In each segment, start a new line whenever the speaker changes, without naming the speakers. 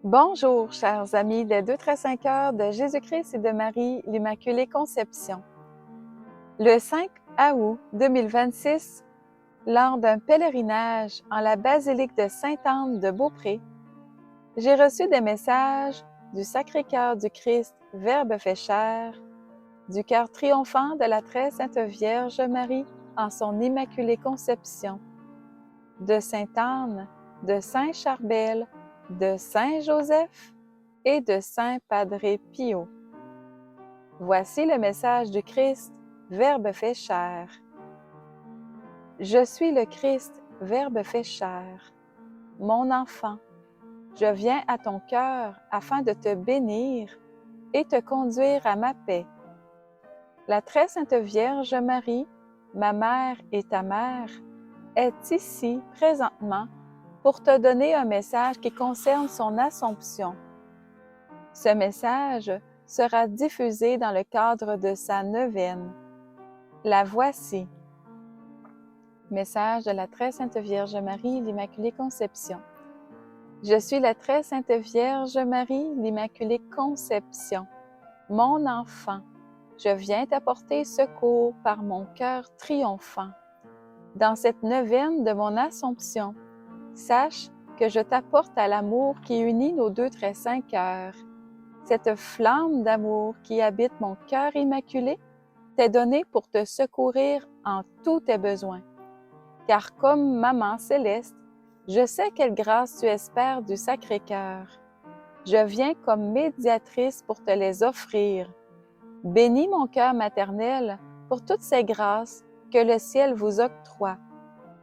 Bonjour, chers amis des 2-5 heures de Jésus-Christ et de Marie, l'Immaculée Conception. Le 5 août 2026, lors d'un pèlerinage en la basilique de Sainte-Anne de Beaupré, j'ai reçu des messages du Sacré-Cœur du Christ, Verbe fait chair, du cœur triomphant de la très sainte Vierge Marie en son Immaculée Conception, de Sainte-Anne, de Saint-Charbel, de Saint-Joseph et de Saint Padre Pio. Voici le message du Christ, Verbe fait chair. Je suis le Christ, Verbe fait chair. Mon enfant, je viens à ton cœur afin de te bénir et te conduire à ma paix. La très sainte Vierge Marie, ma mère et ta mère, est ici présentement pour te donner un message qui concerne son Assomption. Ce message sera diffusé dans le cadre de sa neuvaine. La voici. Message de la très sainte Vierge Marie, l'Immaculée Conception. Je suis la très sainte Vierge Marie, l'Immaculée Conception. Mon enfant, je viens t'apporter secours par mon cœur triomphant. Dans cette neuvaine de mon Assomption, sache que je t'apporte à l'amour qui unit nos deux très saints cœurs. Cette flamme d'amour qui habite mon cœur immaculé t'est donnée pour te secourir en tous tes besoins. Car comme Maman Céleste, je sais quelle grâce tu espères du Sacré-Cœur. Je viens comme médiatrice pour te les offrir. Bénis mon cœur maternel pour toutes ces grâces que le ciel vous octroie.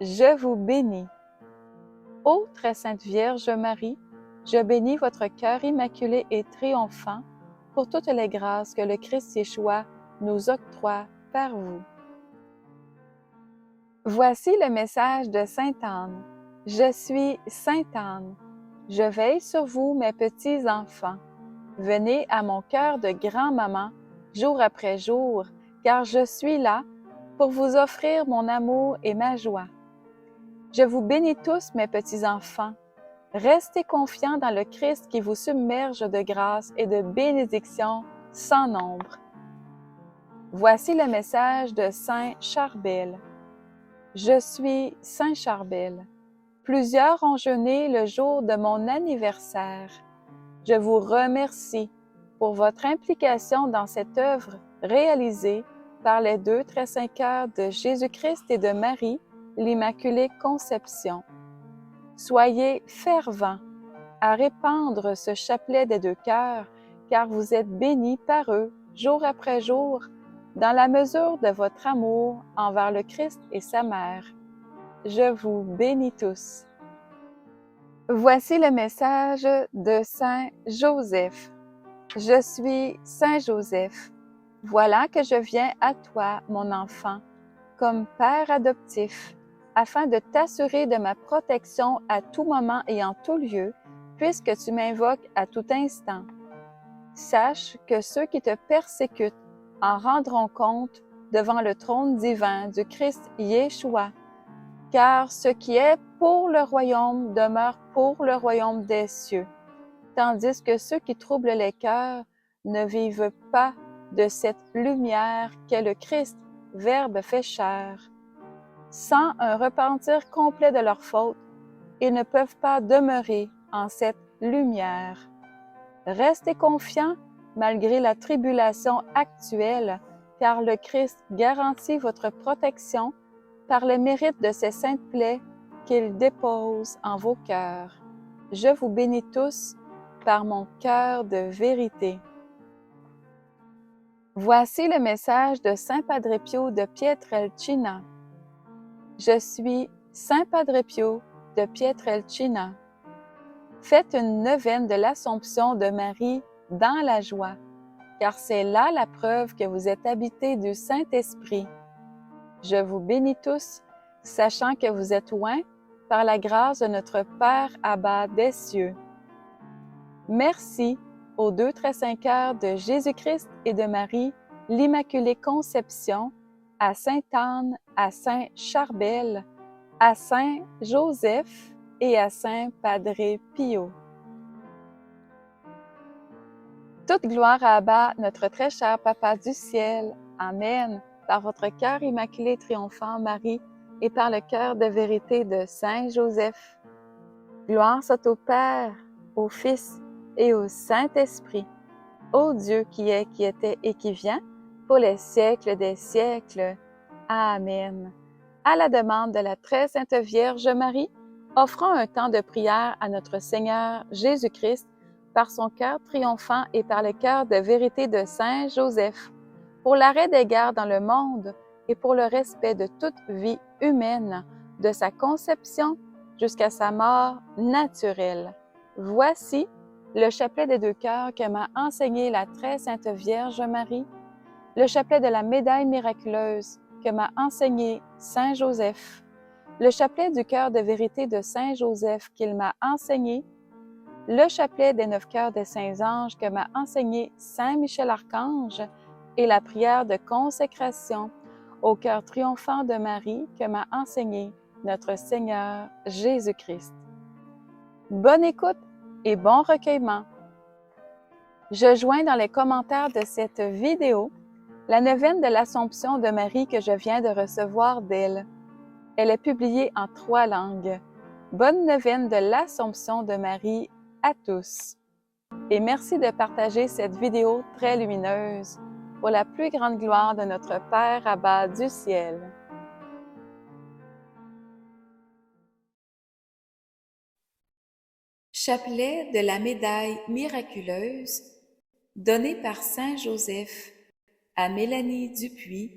Je vous bénis. Ô très sainte Vierge Marie, je bénis votre cœur immaculé et triomphant pour toutes les grâces que le Christ Yeshua nous octroie par vous. Voici le message de Sainte Anne. Je suis Sainte Anne. Je veille sur vous, mes petits enfants. Venez à mon cœur de grand-maman, jour après jour, car je suis là pour vous offrir mon amour et ma joie. Je vous bénis tous, mes petits enfants. Restez confiants dans le Christ qui vous submerge de grâce et de bénédictions sans nombre. Voici le message de Saint Charbel. Je suis Saint Charbel. Plusieurs ont jeûné le jour de mon anniversaire. Je vous remercie pour votre implication dans cette œuvre réalisée par les 2-5 cœurs de Jésus-Christ et de Marie, l'Immaculée Conception. Soyez fervents à répandre ce chapelet des 2 cœurs, car vous êtes bénis par eux jour après jour, dans la mesure de votre amour envers le Christ et sa mère. Je vous bénis tous. Voici le message de Saint Joseph. Je suis Saint Joseph. Voilà que je viens à toi, mon enfant, comme père adoptif, afin de t'assurer de ma protection à tout moment et en tout lieu, puisque tu m'invoques à tout instant. Sache que ceux qui te persécutent en rendront compte devant le trône divin du Christ Yeshua, car ce qui est pour le royaume demeure pour le royaume des cieux, tandis que ceux qui troublent les cœurs ne vivent pas de cette lumière qu'est le Christ, Verbe fait chair. Sans un repentir complet de leurs fautes, ils ne peuvent pas demeurer en cette lumière. Restez confiants malgré la tribulation actuelle, car le Christ garantit votre protection par le mérite de ces saintes plaies qu'il dépose en vos cœurs. Je vous bénis tous par mon cœur de vérité. Voici le message de Saint Padre Pio de Pietrelcina. Je suis Saint Padre Pio de Pietrelcina. Faites une neuvaine de l'Assomption de Marie dans la joie, car c'est là la preuve que vous êtes habités du Saint-Esprit. Je vous bénis tous, sachant que vous êtes oints par la grâce de notre Père Abba des cieux. Merci aux 2-5 cœurs de Jésus-Christ et de Marie, l'Immaculée Conception, à Sainte Anne, à Saint Charbel, à Saint Joseph et à Saint Padre Pio. Toute gloire à Abba, notre très cher Papa du ciel. Amen. Par votre cœur immaculé triomphant, Marie, et par le cœur de vérité de Saint Joseph. Gloire soit au Père, au Fils et au Saint-Esprit, ô Dieu qui est, qui était et qui vient, pour les siècles des siècles. Amen. À la demande de la très sainte Vierge Marie, offrons un temps de prière à notre Seigneur Jésus-Christ par son cœur triomphant et par le cœur de vérité de Saint Joseph, pour l'arrêt des guerres dans le monde et pour le respect de toute vie humaine, de sa conception jusqu'à sa mort naturelle. Voici le chapelet des deux cœurs que m'a enseigné la très sainte Vierge Marie, le chapelet de la médaille miraculeuse que m'a enseigné Saint Joseph, le chapelet du cœur de vérité de Saint Joseph qu'il m'a enseigné, le chapelet des 9 cœurs des saints anges que m'a enseigné Saint Michel Archange et la prière de consécration au cœur triomphant de Marie que m'a enseigné notre Seigneur Jésus-Christ. Bonne écoute et bon recueillement. Je joins dans les commentaires de cette vidéo la neuvaine de l'Assomption de Marie que je viens de recevoir d'elle. Elle est publiée en 3 langues. Bonne neuvaine de l'Assomption de Marie à tous. Et merci de partager cette vidéo très lumineuse pour la plus grande gloire de notre Père Abba du ciel. Chapelet de la médaille miraculeuse donné par Saint Joseph à Mélanie Dupuis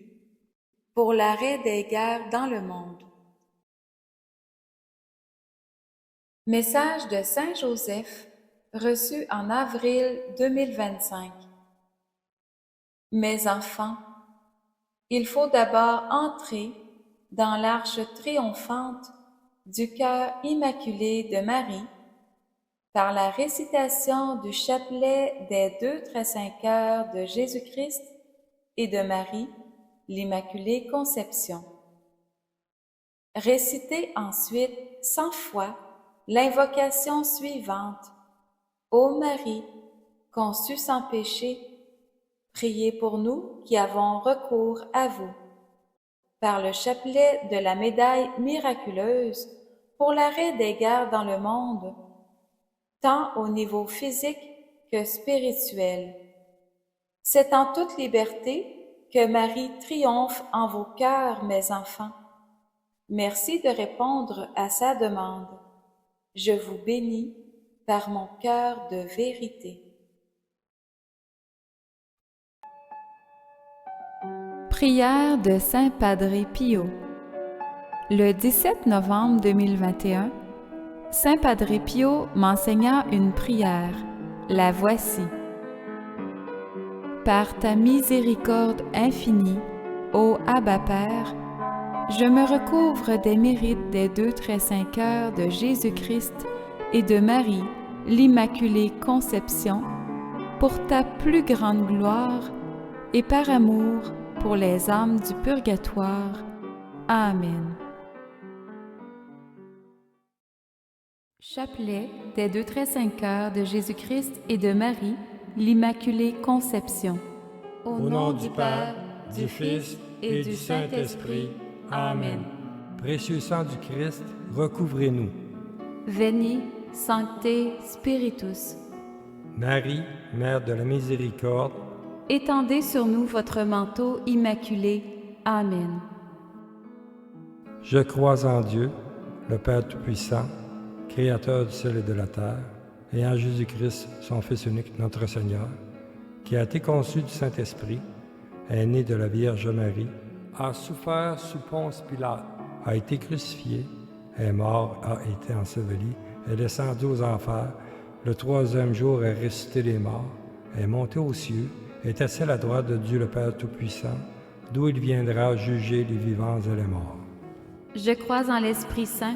pour l'arrêt des guerres dans le monde. Message de Saint Joseph reçu en avril 2025. Mes enfants, il faut d'abord entrer dans l'arche triomphante du cœur immaculé de Marie par la récitation du chapelet des 2 très saints cœurs de Jésus-Christ et de Marie, l'Immaculée Conception. Récitez ensuite 100 fois l'invocation suivante. Ô Marie, conçue sans péché, priez pour nous qui avons recours à vous. Par le chapelet de la médaille miraculeuse pour l'arrêt des guerres dans le monde, tant au niveau physique que spirituel. C'est en toute liberté que Marie triomphe en vos cœurs, mes enfants. Merci de répondre à sa demande. Je vous bénis par mon cœur de vérité. Prière de Saint Padre Pio. Le 17 novembre 2021, Saint Padre Pio m'enseigna une prière. La voici. Par ta miséricorde infinie, ô Abba Père, je me recouvre des mérites des 2 très saints cœurs de Jésus-Christ et de Marie, l'Immaculée Conception, pour ta plus grande gloire et par amour pour les âmes du purgatoire. Amen. Chapelet des 2 très saints cœurs de Jésus-Christ et de Marie, l'Immaculée Conception.
Au nom du Père, du Fils et du Saint-Esprit. Amen. Précieux sang du Christ, recouvrez-nous.
Veni, Sancte Spiritus.
Marie, Mère de la Miséricorde,
étendez sur nous votre manteau immaculé. Amen.
je crois en Dieu, le Père Tout-Puissant, Créateur du ciel et de la terre, et en Jésus-Christ, son Fils unique, notre Seigneur, qui a été conçu du Saint-Esprit, est né de la Vierge Marie, a souffert sous Ponce Pilate, a été crucifié, est mort, a été enseveli, est descendu aux enfers, le 3e jour est ressuscité des morts, est monté aux cieux, est assis à la droite de Dieu le Père Tout-Puissant, d'où il viendra juger les vivants et les morts.
Je crois en l'Esprit Saint,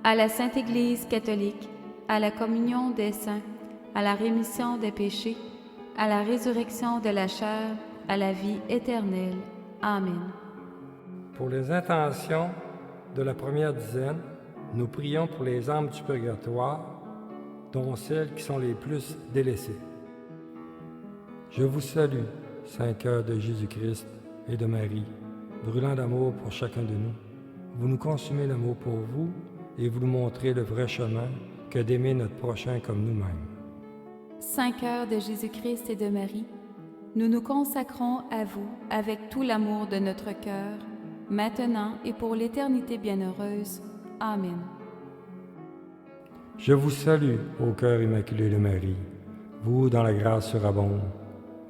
à la Sainte Église catholique, à la communion des saints, à la rémission des péchés, à la résurrection de la chair, à la vie éternelle. Amen.
Pour les intentions de la première dizaine, nous prions pour les âmes du purgatoire, dont celles qui sont les plus délaissées. Je vous salue, Saint cœur de Jésus-Christ et de Marie, brûlant d'amour pour chacun de nous. Vous nous consumez l'amour pour vous et vous nous montrez le vrai chemin que d'aimer notre prochain comme nous-mêmes.
Saint cœur de Jésus-Christ et de Marie, nous nous consacrons à vous avec tout l'amour de notre cœur, maintenant et pour l'éternité bienheureuse. Amen.
Je vous salue, ô cœur immaculé de Marie, vous dans la grâce surabonde.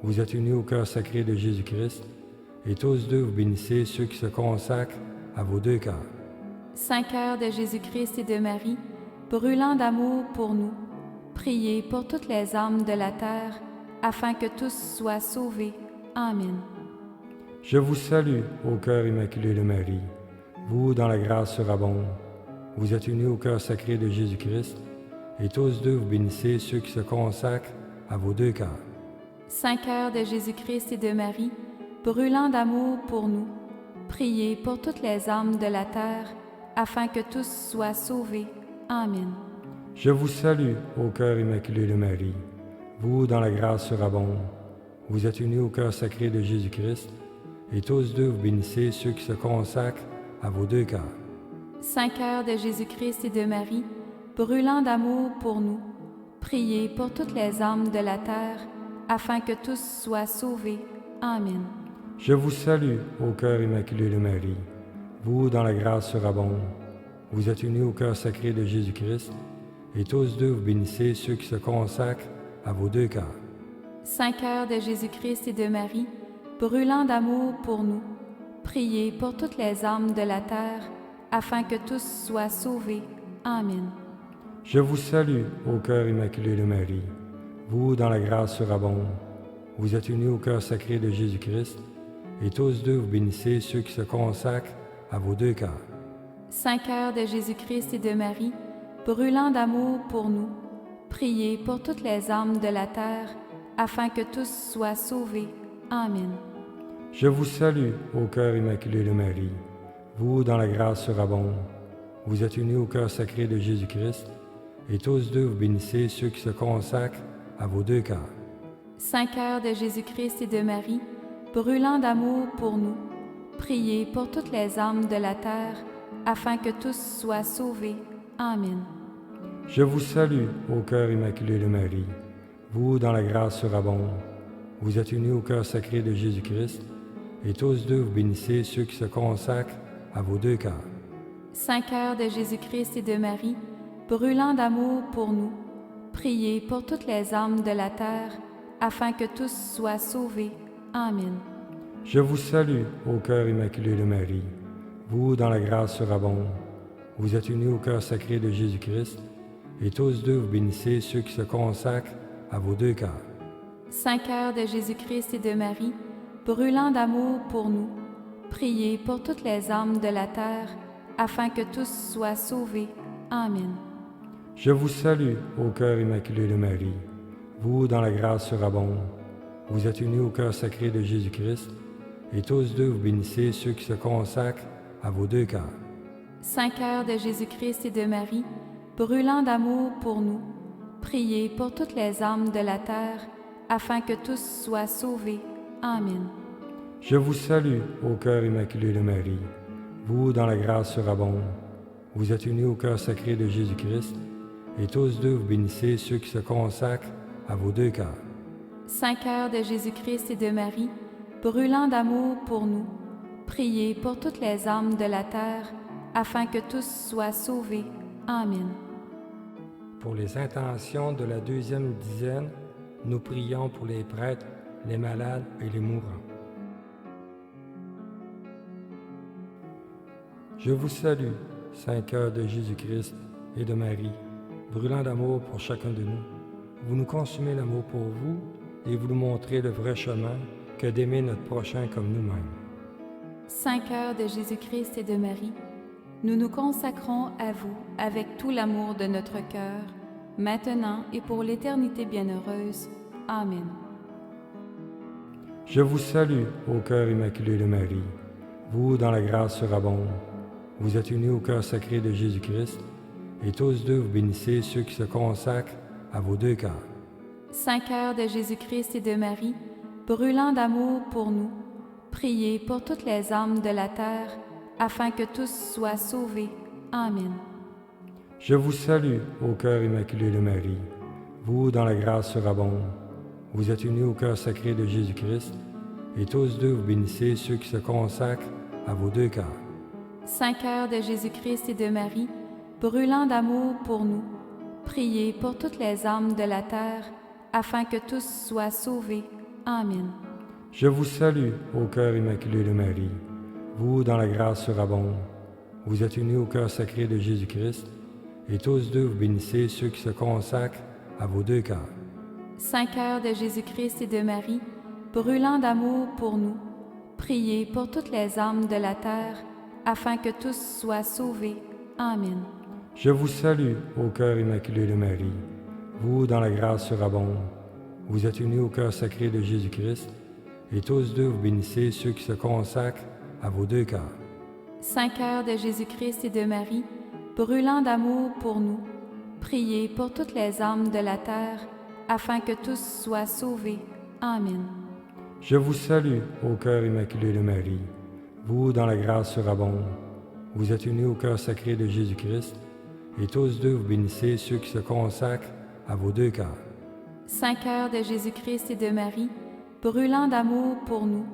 Vous êtes unis au cœur sacré de Jésus-Christ, et tous deux vous bénissez ceux qui se consacrent à vos deux cœurs.
Saint cœur de Jésus-Christ et de Marie, brûlant d'amour pour nous, priez pour toutes les âmes de la terre, afin que tous soient sauvés. Amen.
Je vous salue, ô cœur immaculé de Marie, vous dans la grâce surabonde. Vous êtes unis au cœur sacré de Jésus-Christ, et tous deux vous bénissez ceux qui se consacrent à vos deux cœurs.
Saint cœur de Jésus-Christ et de Marie, brûlant d'amour pour nous, priez pour toutes les âmes de la terre, afin que tous soient sauvés. Amen.
Je vous salue, ô cœur immaculé de Marie, vous dans la grâce surabonde. Vous êtes unis au cœur sacré de Jésus-Christ, et tous deux vous bénissez ceux qui se consacrent à vos deux cœurs.
Saint cœur de Jésus-Christ et de Marie, brûlant d'amour pour nous, priez pour toutes les âmes de la terre, afin que tous soient sauvés. Amen.
Je vous salue, ô cœur immaculé de Marie, vous dans la grâce surabonde. Vous êtes unis au cœur sacré de Jésus-Christ, et tous deux vous bénissez ceux qui se consacrent à vos deux cœurs.
Saint cœur de Jésus-Christ et de Marie, brûlant d'amour pour nous, priez pour toutes les âmes de la terre, afin que tous soient sauvés. Amen.
Je vous salue, ô cœur immaculé de Marie, vous dans la grâce surabonde. Vous êtes unis au cœur sacré de Jésus-Christ, et tous deux vous bénissez ceux qui se consacrent à vos deux cœurs.
Saint cœur de Jésus-Christ et de Marie, brûlant d'amour pour nous, priez pour toutes les âmes de la terre, afin que tous soient sauvés. Amen.
Je vous salue, ô cœur immaculé de Marie, vous dans la grâce surabonde. Vous êtes unis au cœur sacré de Jésus-Christ, et tous deux vous bénissez ceux qui se consacrent à vos deux cœurs.
Saint cœur de Jésus-Christ et de Marie, brûlant d'amour pour nous, priez pour toutes les âmes de la terre, afin que tous soient sauvés. Amen.
Je vous salue, ô cœur immaculé de Marie, vous dans la grâce surabonde. Vous êtes unis au cœur sacré de Jésus-Christ, et tous deux vous bénissez ceux qui se consacrent à vos deux cœurs.
Saint cœur de Jésus-Christ et de Marie, brûlant d'amour pour nous, priez pour toutes les âmes de la terre, afin que tous soient sauvés. Amen.
Je vous salue, ô cœur immaculé de Marie, vous dans la grâce surabonde. Vous êtes unis au cœur sacré de Jésus-Christ, et tous deux vous bénissez ceux qui se consacrent à vos deux cœurs.
Saint cœur de Jésus-Christ et de Marie, brûlant d'amour pour nous, priez pour toutes les âmes de la terre, afin que tous soient sauvés. Amen.
Je vous salue, ô cœur immaculé de Marie, vous dans la grâce surabonde. Vous êtes unis au cœur sacré de Jésus-Christ, et tous deux vous bénissez ceux qui se consacrent à vos deux cœurs.
Saint cœur de Jésus-Christ et de Marie, brûlant d'amour pour nous, priez pour toutes les âmes de la terre, afin que tous soient sauvés. Amen.
Je vous salue, ô cœur immaculé de Marie, vous dans la grâce surabonde. Vous êtes unis au cœur sacré de Jésus-Christ, et tous deux vous bénissez ceux qui se consacrent à vos deux cœurs.
Saint cœur de Jésus-Christ et de Marie, brûlant d'amour pour nous, priez pour toutes les âmes de la terre, afin que tous soient sauvés. Amen.
Pour les intentions de la deuxième dizaine, nous prions pour les prêtres, les malades et les mourants. Je vous salue, Saint cœur de Jésus-Christ et de Marie, brûlant d'amour pour chacun de nous. Vous nous consumez l'amour pour vous et vous nous montrez le vrai chemin que d'aimer notre prochain comme nous-mêmes.
Saint cœur de Jésus-Christ et de Marie, nous nous consacrons à vous avec tout l'amour de notre cœur, maintenant et pour l'éternité bienheureuse. Amen.
Je vous salue, ô cœur immaculé de Marie, vous dans la grâce surabonde. Vous êtes unis au cœur sacré de Jésus-Christ, et tous deux vous bénissez ceux qui se consacrent à vos deux cœurs.
Saint cœur de Jésus-Christ et de Marie, brûlant d'amour pour nous, priez pour toutes les âmes de la terre, afin que tous soient sauvés. Amen.
Je vous salue, ô cœur immaculé de Marie. Vous, dans la grâce surabonde. Vous êtes unis au cœur sacré de Jésus-Christ, et tous deux vous bénissez ceux qui se consacrent à vos deux cœurs.
Saint cœur de Jésus-Christ et de Marie, brûlant d'amour pour nous, priez pour toutes les âmes de la terre, afin que tous soient sauvés. Amen.
Je vous salue, ô cœur immaculé de Marie. Vous, dans la grâce surabonde. Vous êtes unis au cœur sacré de Jésus-Christ, et tous deux vous bénissez ceux qui se consacrent à vos deux cœurs.
Saint cœur de Jésus-Christ et de Marie, brûlant d'amour pour nous, priez pour toutes les âmes de la terre, afin que tous soient sauvés. Amen.
Je vous salue, ô cœur immaculé de Marie. Vous, dans la grâce surabonde. Vous êtes unis au cœur sacré de Jésus-Christ, et tous deux vous bénissez ceux qui se consacrent à vos deux cœurs.
Saint cœur de Jésus-Christ et de Marie, brûlant d'amour pour nous, priez pour toutes les âmes de la terre, afin que tous soient sauvés. Amen.
Je vous salue, ô cœur immaculé de Marie. Vous, dans la grâce surabonde. Vous êtes unis au cœur sacré de Jésus-Christ, et tous deux vous bénissez ceux qui se consacrent à vos deux cœurs.
Saint cœur de Jésus-Christ et de Marie, brûlant d'amour pour nous,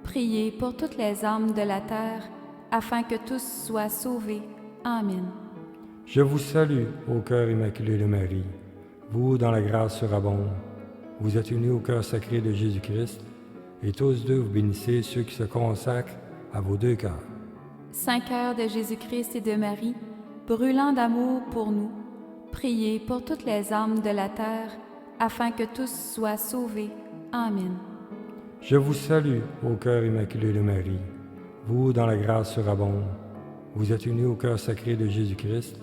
priez pour toutes les âmes de la terre, afin que tous soient sauvés. Amen.
Je vous salue, ô cœur immaculé de Marie. Vous, dans la grâce surabonde. Vous êtes unis au cœur sacré de Jésus-Christ, et tous deux vous bénissez ceux qui se consacrent à vos deux cœurs.
Saint cœur de Jésus-Christ et de Marie, brûlant d'amour pour nous, priez pour toutes les âmes de la terre, afin que tous soient sauvés. Amen.
Je vous salue, ô cœur immaculé de Marie. Vous, dans la grâce surabonde. Vous êtes unis au cœur sacré de Jésus-Christ,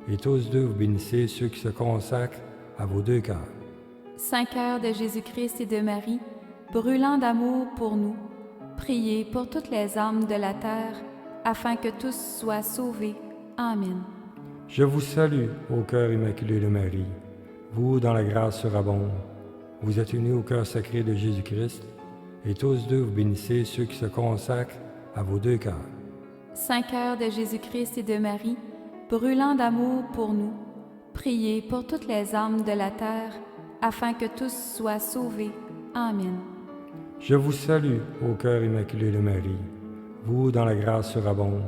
et tous deux vous bénissez ceux qui se consacrent à vos deux cœurs.
Saint cœur de Jésus-Christ et de Marie, brûlant d'amour pour nous, priez pour toutes les âmes de la terre, afin que tous soient sauvés. Amen.
Je vous salue, ô cœur immaculé de Marie. Vous, dans la grâce surabonde. Vous êtes unis au cœur sacré de Jésus-Christ, et tous deux vous bénissez ceux qui se consacrent à vos deux cœurs.
Saint cœur de Jésus-Christ et de Marie, brûlant d'amour pour nous, priez pour toutes les âmes de la terre, afin que tous soient sauvés. Amen.
Je vous salue, ô cœur immaculé de Marie. Vous, dans la grâce surabonde.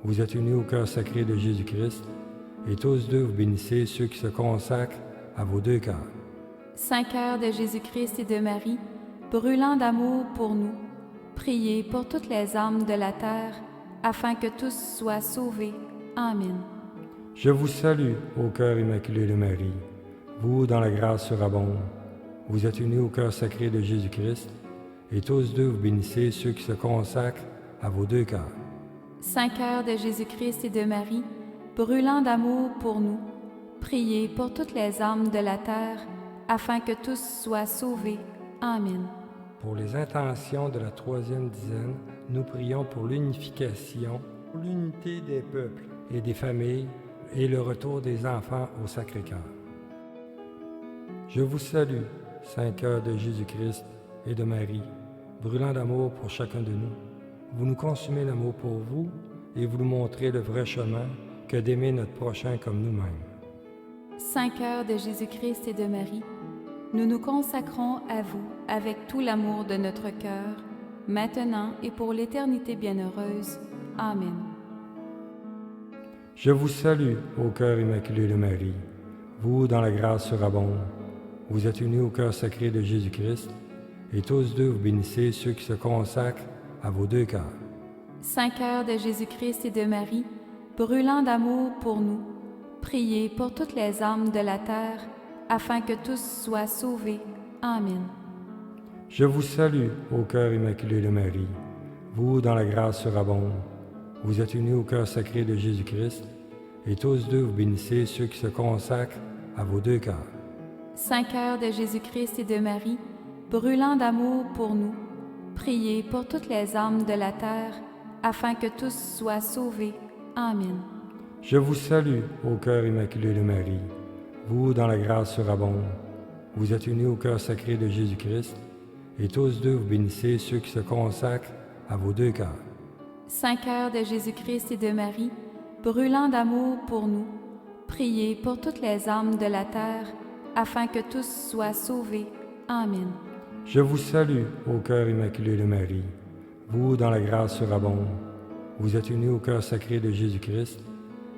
Vous êtes unis au cœur sacré de Jésus-Christ, et tous deux vous bénissez ceux qui se consacrent à vos deux cœurs.
Saint cœur de Jésus-Christ et de Marie, brûlant d'amour pour nous, priez pour toutes les âmes de la terre, afin que tous soient sauvés. Amen.
Je vous salue, ô cœur immaculé de Marie. Vous, dans la grâce surabonde. Vous êtes unis au cœur sacré de Jésus-Christ, et tous deux vous bénissez ceux qui se consacrent à vos deux cœurs.
Saint cœur de Jésus-Christ et de Marie, brûlant d'amour pour nous, priez pour toutes les âmes de la terre, afin que tous soient sauvés. Amen.
Pour les intentions de la troisième dizaine, nous prions pour l'unification, pour l'unité des peuples et des familles, et le retour des enfants au Sacré-Cœur. Je vous salue, Saint cœur de Jésus-Christ et de Marie, brûlant d'amour pour chacun de nous. Vous nous consumez l'amour pour vous et vous nous montrez le vrai chemin que d'aimer notre prochain comme nous-mêmes.
Saint cœur de Jésus-Christ et de Marie, nous nous consacrons à vous avec tout l'amour de notre cœur, maintenant et pour l'éternité bienheureuse. Amen.
Je vous salue, ô cœur immaculé de Marie. Vous, dans la grâce surabonde. Vous êtes unis au cœur sacré de Jésus-Christ, et tous deux vous bénissez ceux qui se consacrent à vos deux cœurs.
Saint cœur de Jésus-Christ et de Marie, brûlant d'amour pour nous, priez pour toutes les âmes de la terre, afin que tous soient sauvés. Amen.
Je vous salue, ô cœur immaculé de Marie. Vous, dans la grâce surabonde. Vous êtes unis au cœur sacré de Jésus-Christ, et tous deux vous bénissez ceux qui se consacrent à vos deux cœurs.
Saint cœur de Jésus-Christ et de Marie, brûlant d'amour pour nous, priez pour toutes les âmes de la terre, afin que tous soient sauvés. Amen.
Je vous salue, ô cœur immaculé de Marie. Vous, dans la grâce surabonde. Vous êtes unis au cœur sacré de Jésus-Christ, et tous deux vous bénissez ceux qui se consacrent à vos deux cœurs.
Saint cœur de Jésus-Christ et de Marie, brûlant d'amour pour nous, priez pour toutes les âmes de la terre, afin que tous soient sauvés. Amen.
Je vous salue, ô cœur immaculé de Marie, vous dans la grâce surabonde. Vous êtes unis au cœur sacré de Jésus-Christ,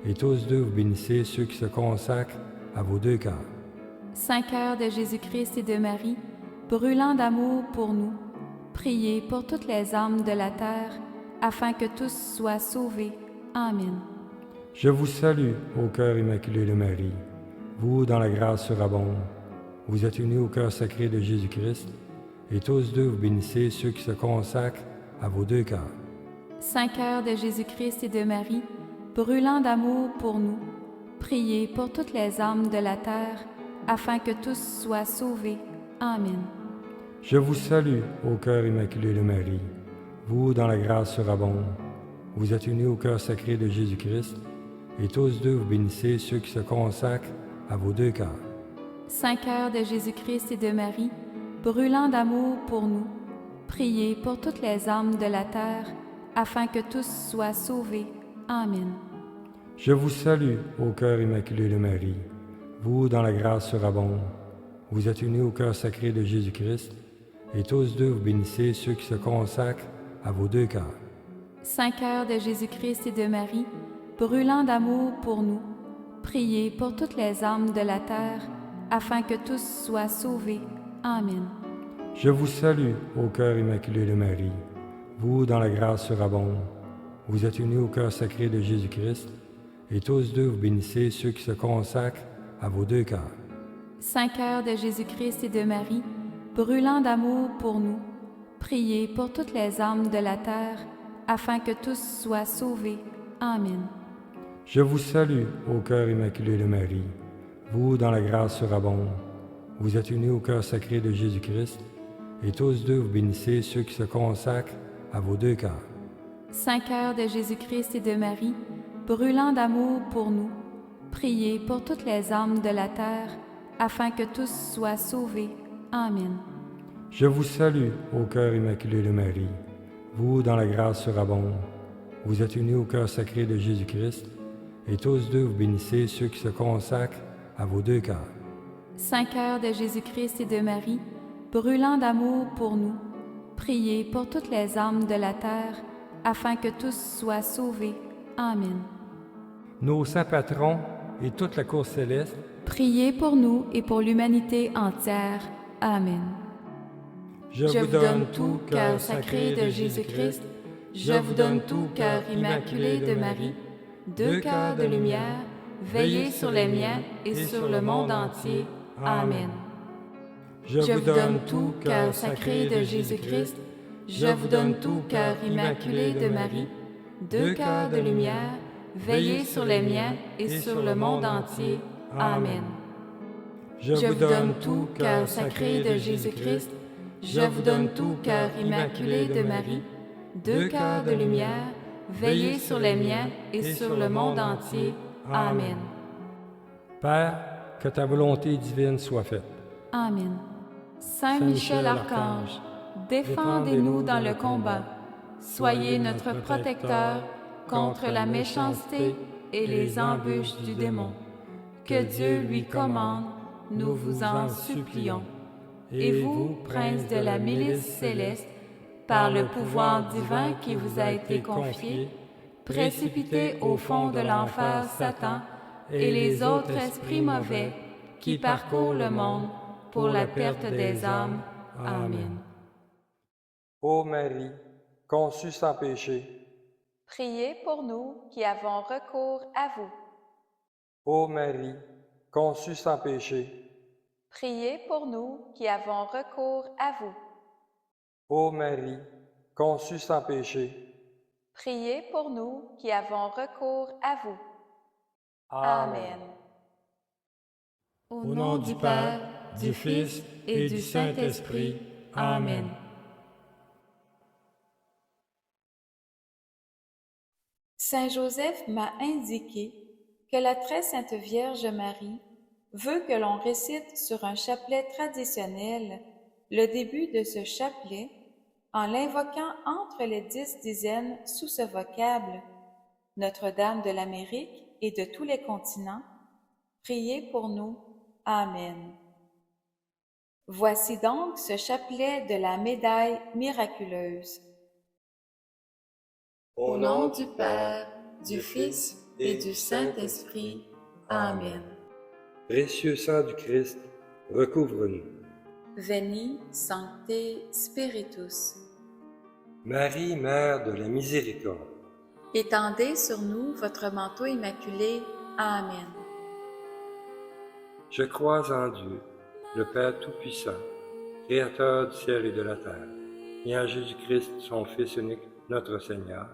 et tous deux vous bénissez ceux qui se consacrent à vos deux cœurs.
Saint cœur de Jésus-Christ et de Marie, brûlant d'amour pour nous, priez pour toutes les âmes de la terre, afin que tous soient sauvés. Amen.
Je vous salue, ô cœur immaculé de Marie, vous dans la grâce surabonde. Vous êtes unis au cœur sacré de Jésus-Christ, et tous deux vous bénissez ceux qui se consacrent à vos deux cœurs.
Saint cœur de Jésus-Christ et de Marie, brûlant d'amour pour nous, priez pour toutes les âmes de la terre, afin que tous soient sauvés. Amen.
Je vous salue, ô cœur immaculé de Marie, vous dans la grâce surabonde. Vous êtes unis au cœur sacré de Jésus-Christ, et tous deux vous bénissez ceux qui se consacrent à vos deux cœurs.
Saint cœur de Jésus-Christ et de Marie, brûlant d'amour pour nous, priez pour toutes les âmes de la terre, afin que tous soient sauvés. Amen.
Je vous salue, ô cœur immaculé de Marie, vous dans la grâce surabonde. Vous êtes unis au cœur sacré de Jésus-Christ, et tous deux vous bénissez ceux qui se consacrent à vos deux cœurs.
Saint cœur de Jésus-Christ et de Marie, brûlant d'amour pour nous, priez pour toutes les âmes de la terre, afin que tous soient sauvés. Amen.
Je vous salue, ô cœur immaculé de Marie, vous dans la grâce surabonde. Vous êtes unis au cœur sacré de Jésus-Christ, et tous deux vous bénissez ceux qui se consacrent à vos deux cœurs.
Saint cœur de Jésus-Christ et de Marie, brûlant d'amour pour nous, priez pour toutes les âmes de la terre, afin que tous soient sauvés. Amen.
Je vous salue, ô cœur immaculé de Marie, vous dans la grâce surabonde. Vous êtes unis au cœur sacré de Jésus-Christ, et tous deux vous bénissez ceux qui se consacrent à vos deux cœurs.
Saint cœur de Jésus-Christ et de Marie, brûlant d'amour pour nous, priez pour toutes les âmes de la terre, afin que tous soient sauvés. Amen.
Je vous salue, ô cœur immaculé de Marie, vous dans la grâce surabonde. Vous êtes unis au cœur sacré de Jésus-Christ, et tous deux vous bénissez ceux qui se consacrent à vos deux cœurs.
Saint cœur de Jésus-Christ et de Marie, brûlant d'amour pour nous, priez pour toutes les âmes de la terre, afin que tous soient sauvés. Amen.
Nos saints patrons et toute la cour céleste,
priez pour nous et pour l'humanité entière. Amen.
je vous donne tout, cœur sacré de Jésus-Christ,
je vous donne tout, cœur immaculé de Marie, deux cœurs de lumière, veillez sur les miens et sur le monde entier. Amen.
Je vous donne tout, cœur sacré de Jésus-Christ,
je vous donne tout, cœur immaculé de Marie, deux cœurs de lumière, veillez sur les miens et sur le monde entier. Amen.
Je
Je vous donne tout, cœur sacré de Jésus-Christ, je vous donne tout, cœur immaculé de Marie, deux cœurs de lumière, veillez sur les miens et sur le monde entier. Amen.
Père, que ta volonté divine soit faite.
Amen. Saint Michel Archange, défendez-nous dans le combat. Soyez notre protecteur contre la méchanceté et les embûches du démon. Que Dieu lui commande, nous vous en supplions. Et vous, prince de la milice céleste, par le pouvoir divin qui vous a été confié, précipitez au fond de l'enfer Satan et les autres esprits mauvais qui parcourent le monde pour la perte des âmes. Amen.
Ô Marie, conçue sans péché,
Priez pour nous qui avons recours à vous.
ô Marie, conçue sans péché,
Priez pour nous qui avons recours à vous.
ô Marie, conçue sans péché.
Priez pour nous qui avons recours à vous. Amen.
Au nom du Père, du Fils et du Saint-Esprit. Amen. Saint Joseph m'a indiqué que la très sainte Vierge Marie veut que l'on récite sur un chapelet traditionnel le début de ce chapelet en l'invoquant entre les 10 dizaines sous ce vocable « Notre-Dame de l'Amérique et de tous les continents, priez pour nous. Amen. » Voici donc ce chapelet de la médaille miraculeuse. Au nom du Père, du Fils et du Saint-Esprit. Amen.
Précieux sang du Christ, recouvre-nous.
Veni, Sancte Spiritus.
Marie, Mère de la Miséricorde,
Étendez sur nous votre manteau immaculé. Amen.
je crois en Dieu, le Père Tout-Puissant, Créateur du ciel et de la terre, et en Jésus-Christ, son Fils unique, notre Seigneur,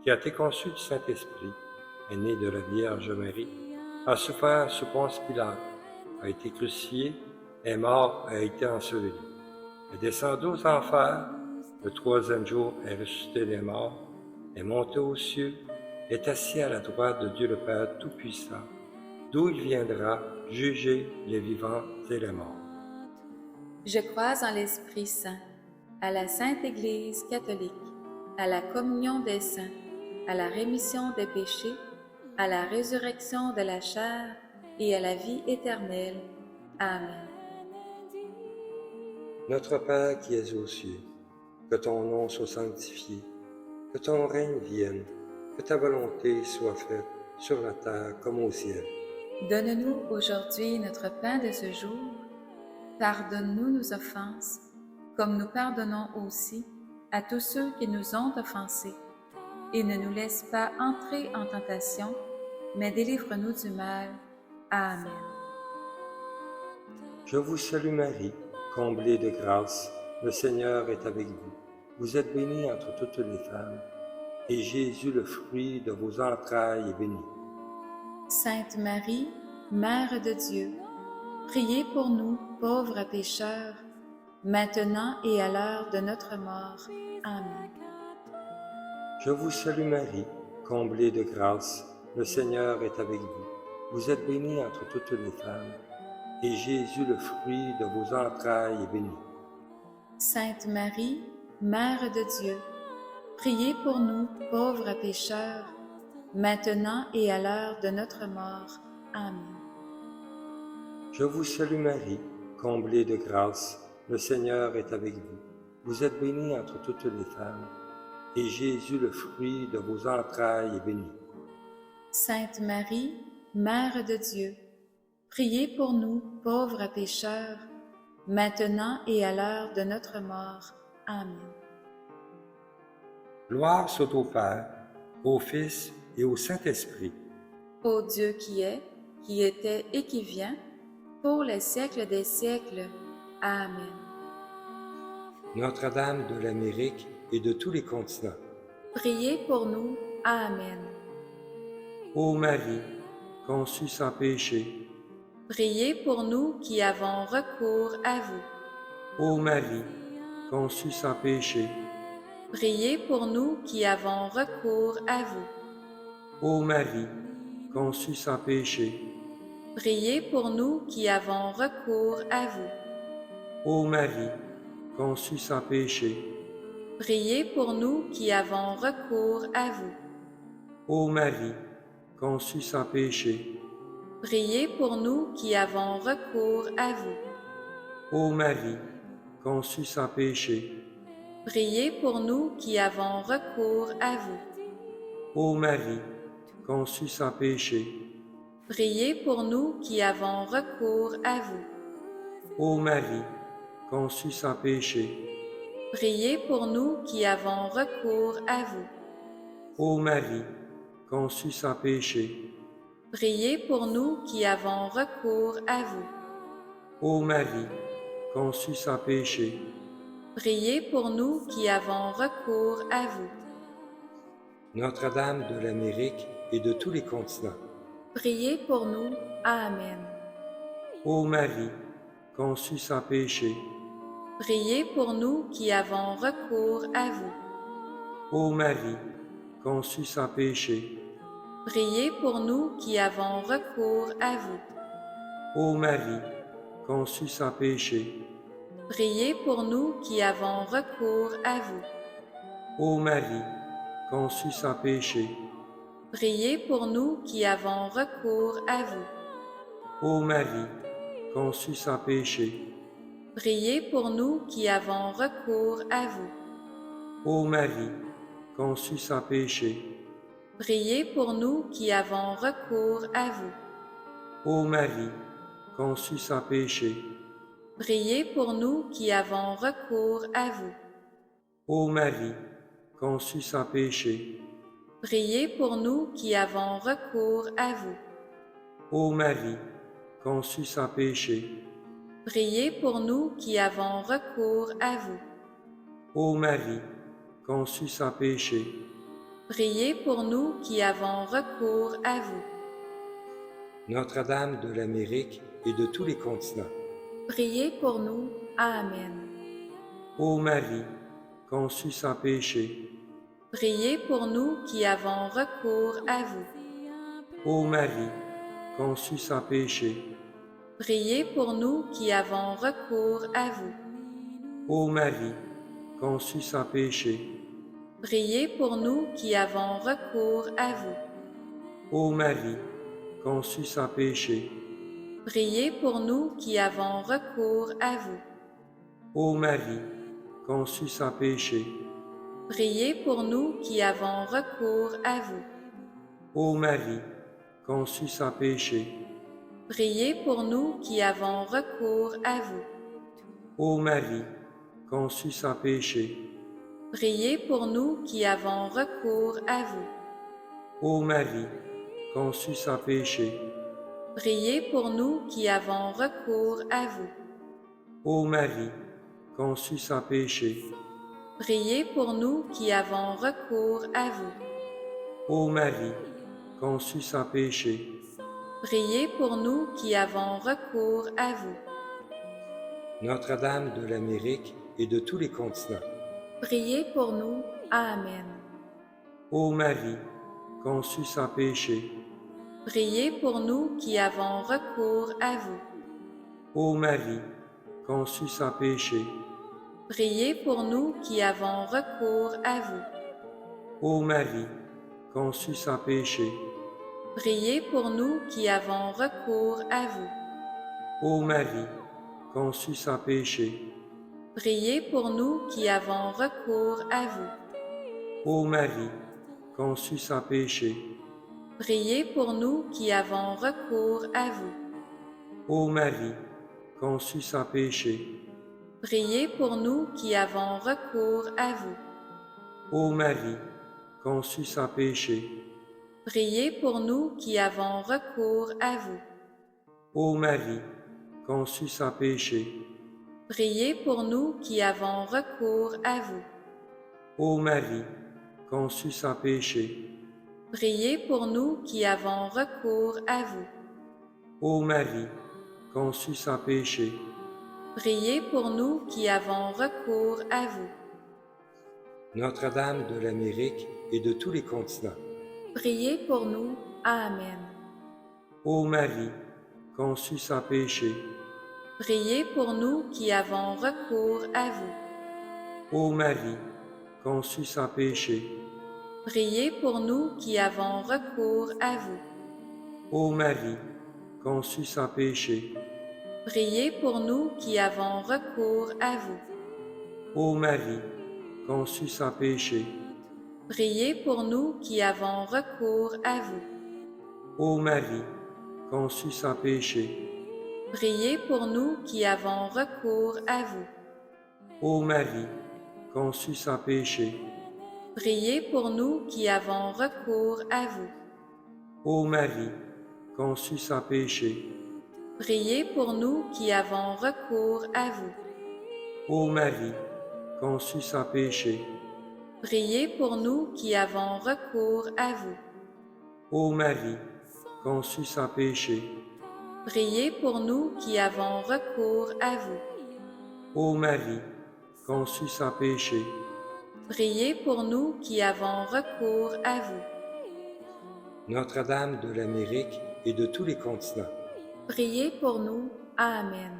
qui a été conçu du Saint-Esprit, est né de la Vierge Marie, a souffert sous Ponce Pilate, a été crucifié, est mort, a été enseveli, est descendu aux enfers, le troisième jour est ressuscité des morts, est monté aux cieux, est assis à la droite de Dieu le Père Tout-Puissant, d'où il viendra juger les vivants et les morts.
Je crois en l'Esprit Saint, à la Sainte Église catholique, à la communion des saints, à la rémission des péchés, à la résurrection de la chair et à la vie éternelle. Amen.
Notre Père qui es aux cieux, que ton nom soit sanctifié, que ton règne vienne, que ta volonté soit faite sur la terre comme au ciel.
Donne-nous aujourd'hui notre pain de ce jour. Pardonne-nous nos offenses, comme nous pardonnons aussi à tous ceux qui nous ont offensés. Et ne nous laisse pas entrer en tentation, mais délivre-nous du mal. Amen.
Je vous salue Marie, comblée de grâce, le Seigneur est avec vous. Vous êtes bénie entre toutes les femmes, et Jésus, le fruit de vos entrailles, est béni.
Sainte Marie, Mère de Dieu, priez pour nous, pauvres pécheurs, maintenant et à l'heure de notre mort. Amen.
Je vous salue Marie, comblée de grâce, le Seigneur est avec vous. Vous êtes bénie entre toutes les femmes, et Jésus, le fruit de vos entrailles, est béni.
Sainte Marie, Mère de Dieu, priez pour nous, pauvres pécheurs, maintenant et à l'heure de notre mort. Amen.
Je vous salue Marie, comblée de grâce, le Seigneur est avec vous. Vous êtes bénie entre toutes les femmes, et Jésus, le fruit de vos entrailles, est béni.
Sainte Marie, Mère de Dieu, priez pour nous, pauvres pécheurs, maintenant et à l'heure de notre mort. Amen.
Gloire soit au Père, au Fils et au Saint-Esprit.
Ô Dieu qui est, qui était et qui vient, pour les siècles des siècles. Amen.
Notre-Dame de l'Amérique et de tous les continents.
Priez pour nous. Amen.
Ô Marie, conçue sans péché.
Priez pour nous qui avons recours à vous.
Ô Marie, conçue sans péché.
Priez pour nous qui avons recours à vous.
Ô Marie, conçue sans péché.
Priez pour nous qui avons recours à vous.
Ô Marie, conçue sans péché.
Priez pour nous qui avons recours à vous.
Ô Marie, conçue sans péché.
Priez pour nous qui avons recours à vous.
Ô Marie, conçue sans péché.
Priez pour nous qui avons recours à vous.
Ô Marie, conçue sans péché.
Priez pour nous qui avons recours à vous.
Ô Marie, conçue sans péché.
Priez pour nous qui avons recours à vous.
Ô Marie, conçue sans péché.
Priez pour nous qui avons recours à vous.
Ô Marie, conçue sans péché.
Priez pour nous qui avons recours à vous.
Notre-Dame de l'Amérique et de tous les continents.
Priez pour nous. Amen.
Ô Marie, conçue sans péché.
Priez pour nous qui avons recours à vous.
Ô Marie, conçue sans péché.
Priez pour nous qui avons recours à vous.
Ô Marie, conçue sans péché.
Priez pour nous qui avons recours à vous.
Ô Marie, conçue sans péché.
Priez pour nous qui avons recours à vous.
Ô Marie, conçue sans péché.
Priez pour nous qui avons recours à vous.
Ô Marie, conçue sans péché.
Priez pour nous qui avons recours à vous.
Ô Marie, conçue sans péché.
Priez pour nous qui avons recours à vous.
Ô Marie, conçue sans péché.
Priez pour nous qui avons recours à vous.
Ô Marie, conçue sans péché.
Priez pour nous qui avons recours à vous.
Ô Marie, conçue sans péché.
Priez pour nous qui avons recours à vous.
Notre-Dame de l'Amérique et de tous les continents.
Priez pour nous. Amen.
Ô Marie, conçue sans péché.
Priez pour nous qui avons recours à vous.
Ô Marie, conçue sans péché.
Priez pour nous qui avons recours à vous.
Ô Marie, conçue sans péché.
Priez pour nous qui avons recours à vous.
Ô Marie, conçue sans péché.
Priez pour nous qui avons recours à vous.
Ô Marie, conçue sans péché.
Priez pour nous qui avons recours à vous.
Ô Marie, conçue sans péché.
Priez pour nous qui avons recours à vous.
Ô Marie, conçue sans péché.
Priez pour nous qui avons recours à vous.
Ô Marie, conçue sans péché.
Priez pour nous qui avons recours à vous.
Ô Marie, conçue sans péché.
Priez pour nous qui avons recours à vous.
Ô Marie, conçue sans péché.
Priez pour nous qui avons recours à vous.
Notre-Dame de l'Amérique et de tous les continents.
Priez pour nous. Amen.
Ô Marie, conçue sans péché.
Priez pour nous qui avons recours à vous.
Ô Marie, conçue sans péché.
Priez pour nous qui avons recours à vous.
Ô Marie, conçue sans péché.
Priez pour nous qui avons recours à vous.
Ô Marie, conçue sans péché.
Priez pour nous qui avons recours à vous.
Ô Marie, conçue sans péché.
Priez pour nous qui avons recours à vous.
Ô Marie, conçue sans péché.
Priez pour nous qui avons recours à vous.
Ô Marie, conçue sans péché.
Priez pour nous qui avons recours à vous.
Ô Marie, conçue sans péché.
Priez pour nous qui avons recours à vous.
Ô Marie, conçue sans péché.
Priez pour nous qui avons recours à vous.
Ô Marie, conçue sans péché.
Priez pour nous qui avons recours à vous.
Notre-Dame de l'Amérique et de tous les continents.
Priez pour nous. Amen.
Ô Marie, conçue sans péché.
Priez pour nous qui avons recours à vous.
Ô Marie, conçue sans péché.
Priez pour nous qui avons recours à vous.
Ô Marie, conçue sans péché.
Priez pour nous qui avons recours à vous.
Ô Marie, conçue sans péché.
Priez pour nous qui avons recours à vous.
Ô Marie, conçue sans péché.
Priez pour nous qui avons recours à vous.
Ô Marie, conçue sans péché.
Priez pour nous qui avons recours à vous.
Ô Marie, conçue sans péché.
Priez pour nous qui avons recours à vous.
Ô Marie, conçue sans péché.
Priez pour nous qui avons recours à vous.
Ô Marie, conçue sans péché.
Priez pour nous qui avons recours à vous.
Ô Marie, conçue sans péché.
Priez pour nous qui avons recours à vous.
Notre-Dame de l'Amérique et de tous les continents.
Priez pour nous. Amen.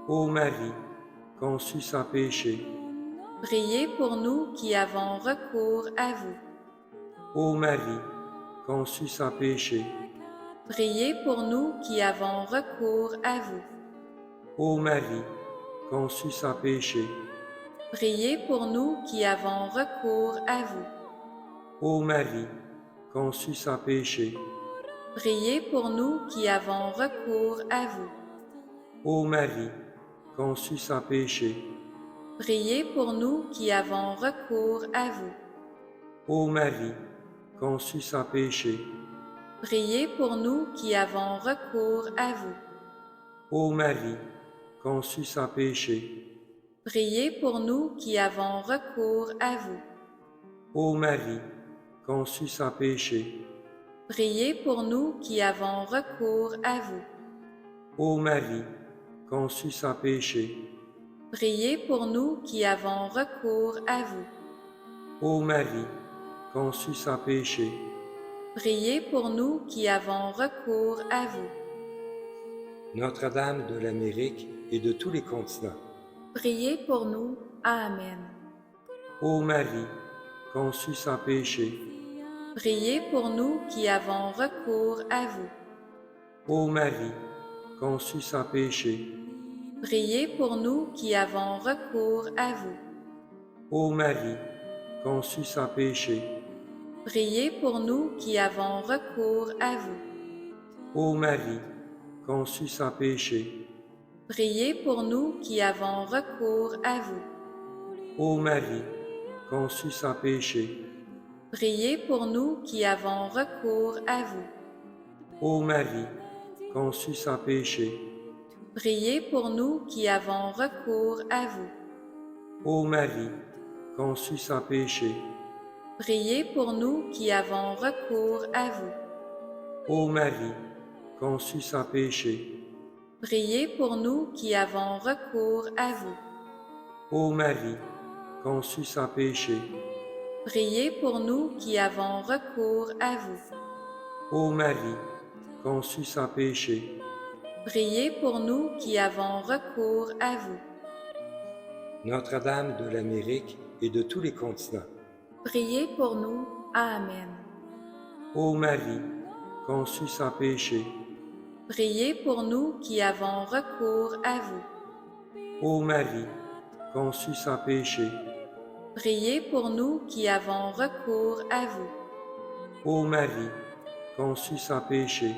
Ô Marie, conçu sans péché.
Priez pour nous qui avons recours à vous.
Ô Marie, conçue sans péché.
Priez pour nous qui avons recours à vous.
Ô Marie, conçue sans péché.
Priez pour nous qui avons recours à vous.
Ô Marie, conçue sans péché.
Priez pour nous qui avons recours à vous.
Ô Marie, conçue sans péché.
Priez pour nous qui avons recours à vous.
Ô Marie, conçue sans péché.
Priez pour nous qui avons recours à vous.
Ô Marie, conçue sans péché.
Priez pour nous qui avons recours à vous.
Ô Marie, conçue sans péché.
Priez pour nous qui avons recours à vous.
Ô Marie, conçue sans péché.
Priez pour nous qui avons recours à vous.
Ô Marie, conçue sans péché.
Priez pour nous qui avons recours à vous.
Notre-Dame de l'Amérique et de tous les continents.
Priez pour nous. Amen.
Ô Marie, conçue sans péché.
Priez pour nous qui avons recours à vous.
Ô Marie, conçue sans péché.
Priez pour nous qui avons recours à vous.
Ô Marie, conçue sans péché.
Priez pour nous qui avons recours à vous.
Ô Marie, conçue sans péché.
Priez pour nous qui avons recours à vous.
Ô Marie, conçue sans péché.
Priez pour nous qui avons recours à vous.
Ô Marie, conçue sans péché.
Priez pour nous qui avons recours à vous.
Ô Marie, conçue sans péché.
Priez pour nous qui avons recours à vous.
Ô Marie, conçue sans péché.
Priez pour nous qui avons recours à vous.
Ô Marie, conçue sans péché.
Priez pour nous qui avons recours à vous.
Ô Marie, conçue sans péché.
Priez pour nous qui avons recours à vous.
Notre-Dame de l'Amérique et de tous les continents.
Priez pour nous. Amen.
Ô Marie, conçue sans péché.
Priez pour nous qui avons recours à vous.
Ô Marie, conçue sans péché.
Priez pour nous qui avons recours à vous.
Ô Marie, conçue sans péché.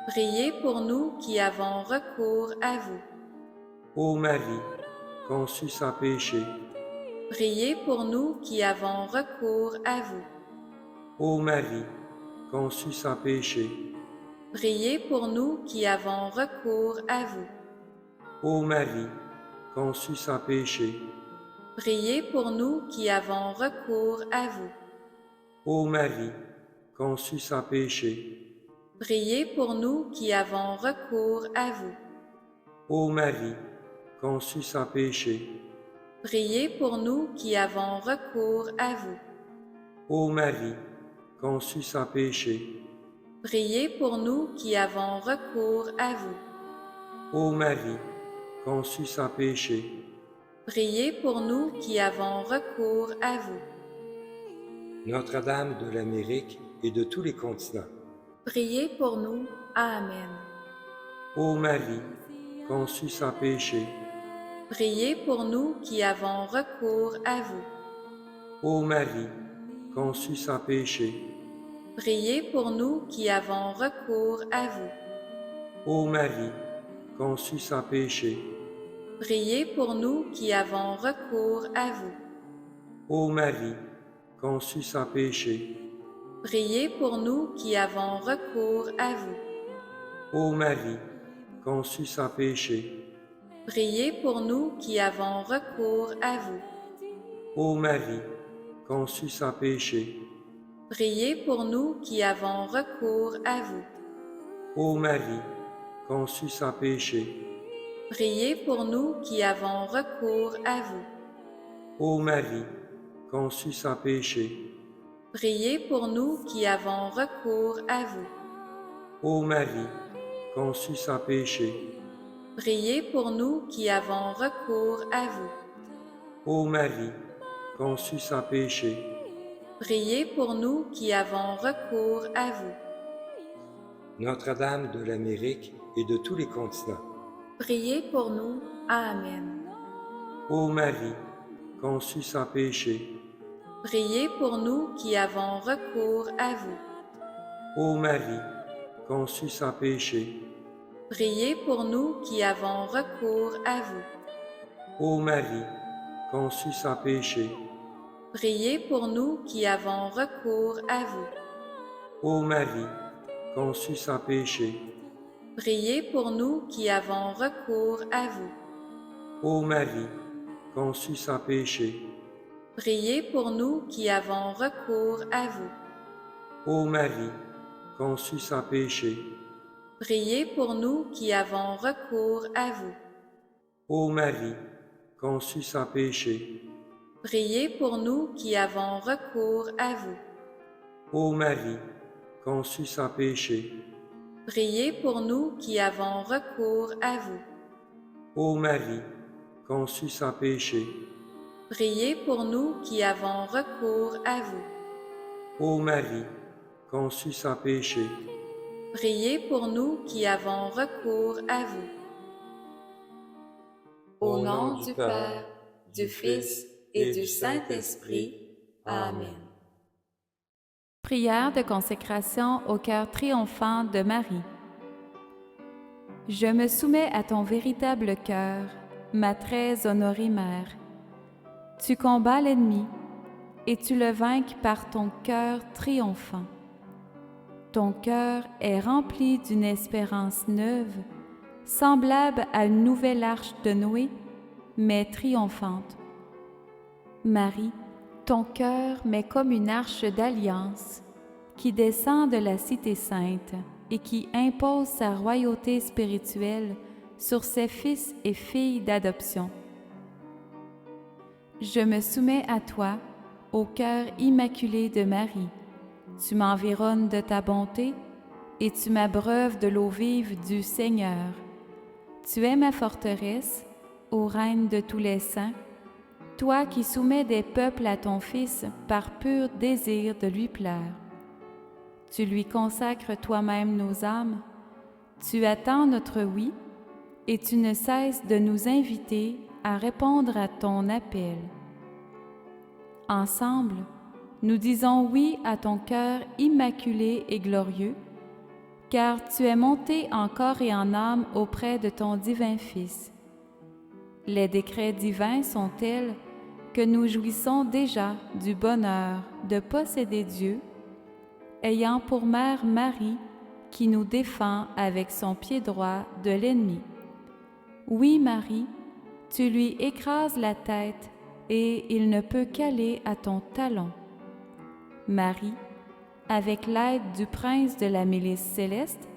Priez pour nous qui avons recours à vous.
Ô Marie, conçue sans péché.
Priez pour nous qui avons recours à vous.
Ô Marie, conçue sans péché.
Priez pour nous qui avons recours à vous.
Ô Marie, conçue sans péché.
Priez pour nous qui avons recours à vous.
Ô Marie, conçue sans péché.
Priez pour nous qui avons recours à vous.
Ô Marie, conçue sans péché.
Priez pour nous qui avons recours à vous.
Ô Marie, conçue sans péché.
Priez pour nous qui avons recours à vous.
Ô Marie, conçue sans péché.
Priez pour nous qui avons recours à vous.
Notre-Dame de l'Amérique et de tous les continents.
Priez pour nous. Amen.
Ô Marie, conçue sans péché.
Priez pour nous qui avons recours à vous.
Ô Marie, conçue sans péché.
Priez pour nous qui avons recours à vous.
Ô Marie, conçue sans péché.
Priez pour nous qui avons recours à vous.
Ô Marie, conçue sans péché.
Priez pour nous qui avons recours à vous.
Ô Marie, conçue sans péché.
Priez pour nous qui avons recours à vous.
Ô Marie, conçue sans péché.
Priez pour nous qui avons recours à vous.
Ô Marie, conçue sans péché.
Priez pour nous qui avons recours à vous.
Ô Marie, conçue sans péché.
Priez pour nous qui avons recours à vous.
Ô Marie, conçue sans péché.
Priez pour nous qui avons recours à vous.
Ô Marie, conçue sans péché,
Priez pour nous qui avons recours à vous.
Notre-Dame de l'Amérique et de tous les continents.
Priez pour nous. Amen.
Ô Marie, conçue sans péché,
Priez pour nous qui avons recours à vous.
Ô Marie, conçue sans péché,
Priez pour nous qui avons recours à vous.
Ô Marie, conçue sans péché,
Priez pour nous qui avons recours à vous.
Ô Marie, conçue sans péché,
Priez pour nous qui avons recours à vous.
Ô Marie, conçue sans péché,
Priez pour nous qui avons recours à vous.
Ô Marie, conçue sans péché,
Priez pour nous qui avons recours à vous.
Ô Marie, conçue sans péché,
Priez pour nous qui avons recours à vous.
Ô Marie, conçue sans péché,
Priez pour nous qui avons recours à vous.
Ô Marie, conçue sans péché,
Priez pour nous qui avons recours à vous.
Ô Marie, conçue sans péché,
Priez pour nous qui avons recours à vous. Au nom du Père, du Fils et du Saint-Esprit. Amen. Prière de consécration au cœur triomphant de Marie. Je me soumets à ton véritable cœur, ma très honorée Mère. Tu combats l'ennemi et tu le vainques par ton cœur triomphant. Ton cœur est rempli d'une espérance neuve, semblable à une nouvelle arche de Noé, mais triomphante. Marie, ton cœur m'est comme une arche d'alliance qui descend de la cité sainte et qui impose sa royauté spirituelle sur ses fils et filles d'adoption. Je me soumets à toi, au cœur immaculé de Marie. Tu m'environnes de ta bonté et tu m'abreuves de l'eau vive du Seigneur. Tu es ma forteresse, ô Reine de tous les saints, toi qui soumets des peuples à ton Fils par pur désir de lui plaire. Tu lui consacres toi-même nos âmes, tu attends notre oui et tu ne cesses de nous inviter à répondre à ton appel. Ensemble, nous disons oui à ton cœur immaculé et glorieux, car tu es monté en corps et en âme auprès de ton divin Fils. Les décrets divins sont tels que nous jouissons déjà du bonheur de posséder Dieu, ayant pour mère Marie qui nous défend avec son pied droit de l'ennemi. Oui, Marie, tu lui écrases la tête et il ne peut qu'aller à ton talon. Marie, avec l'aide du prince de la milice céleste,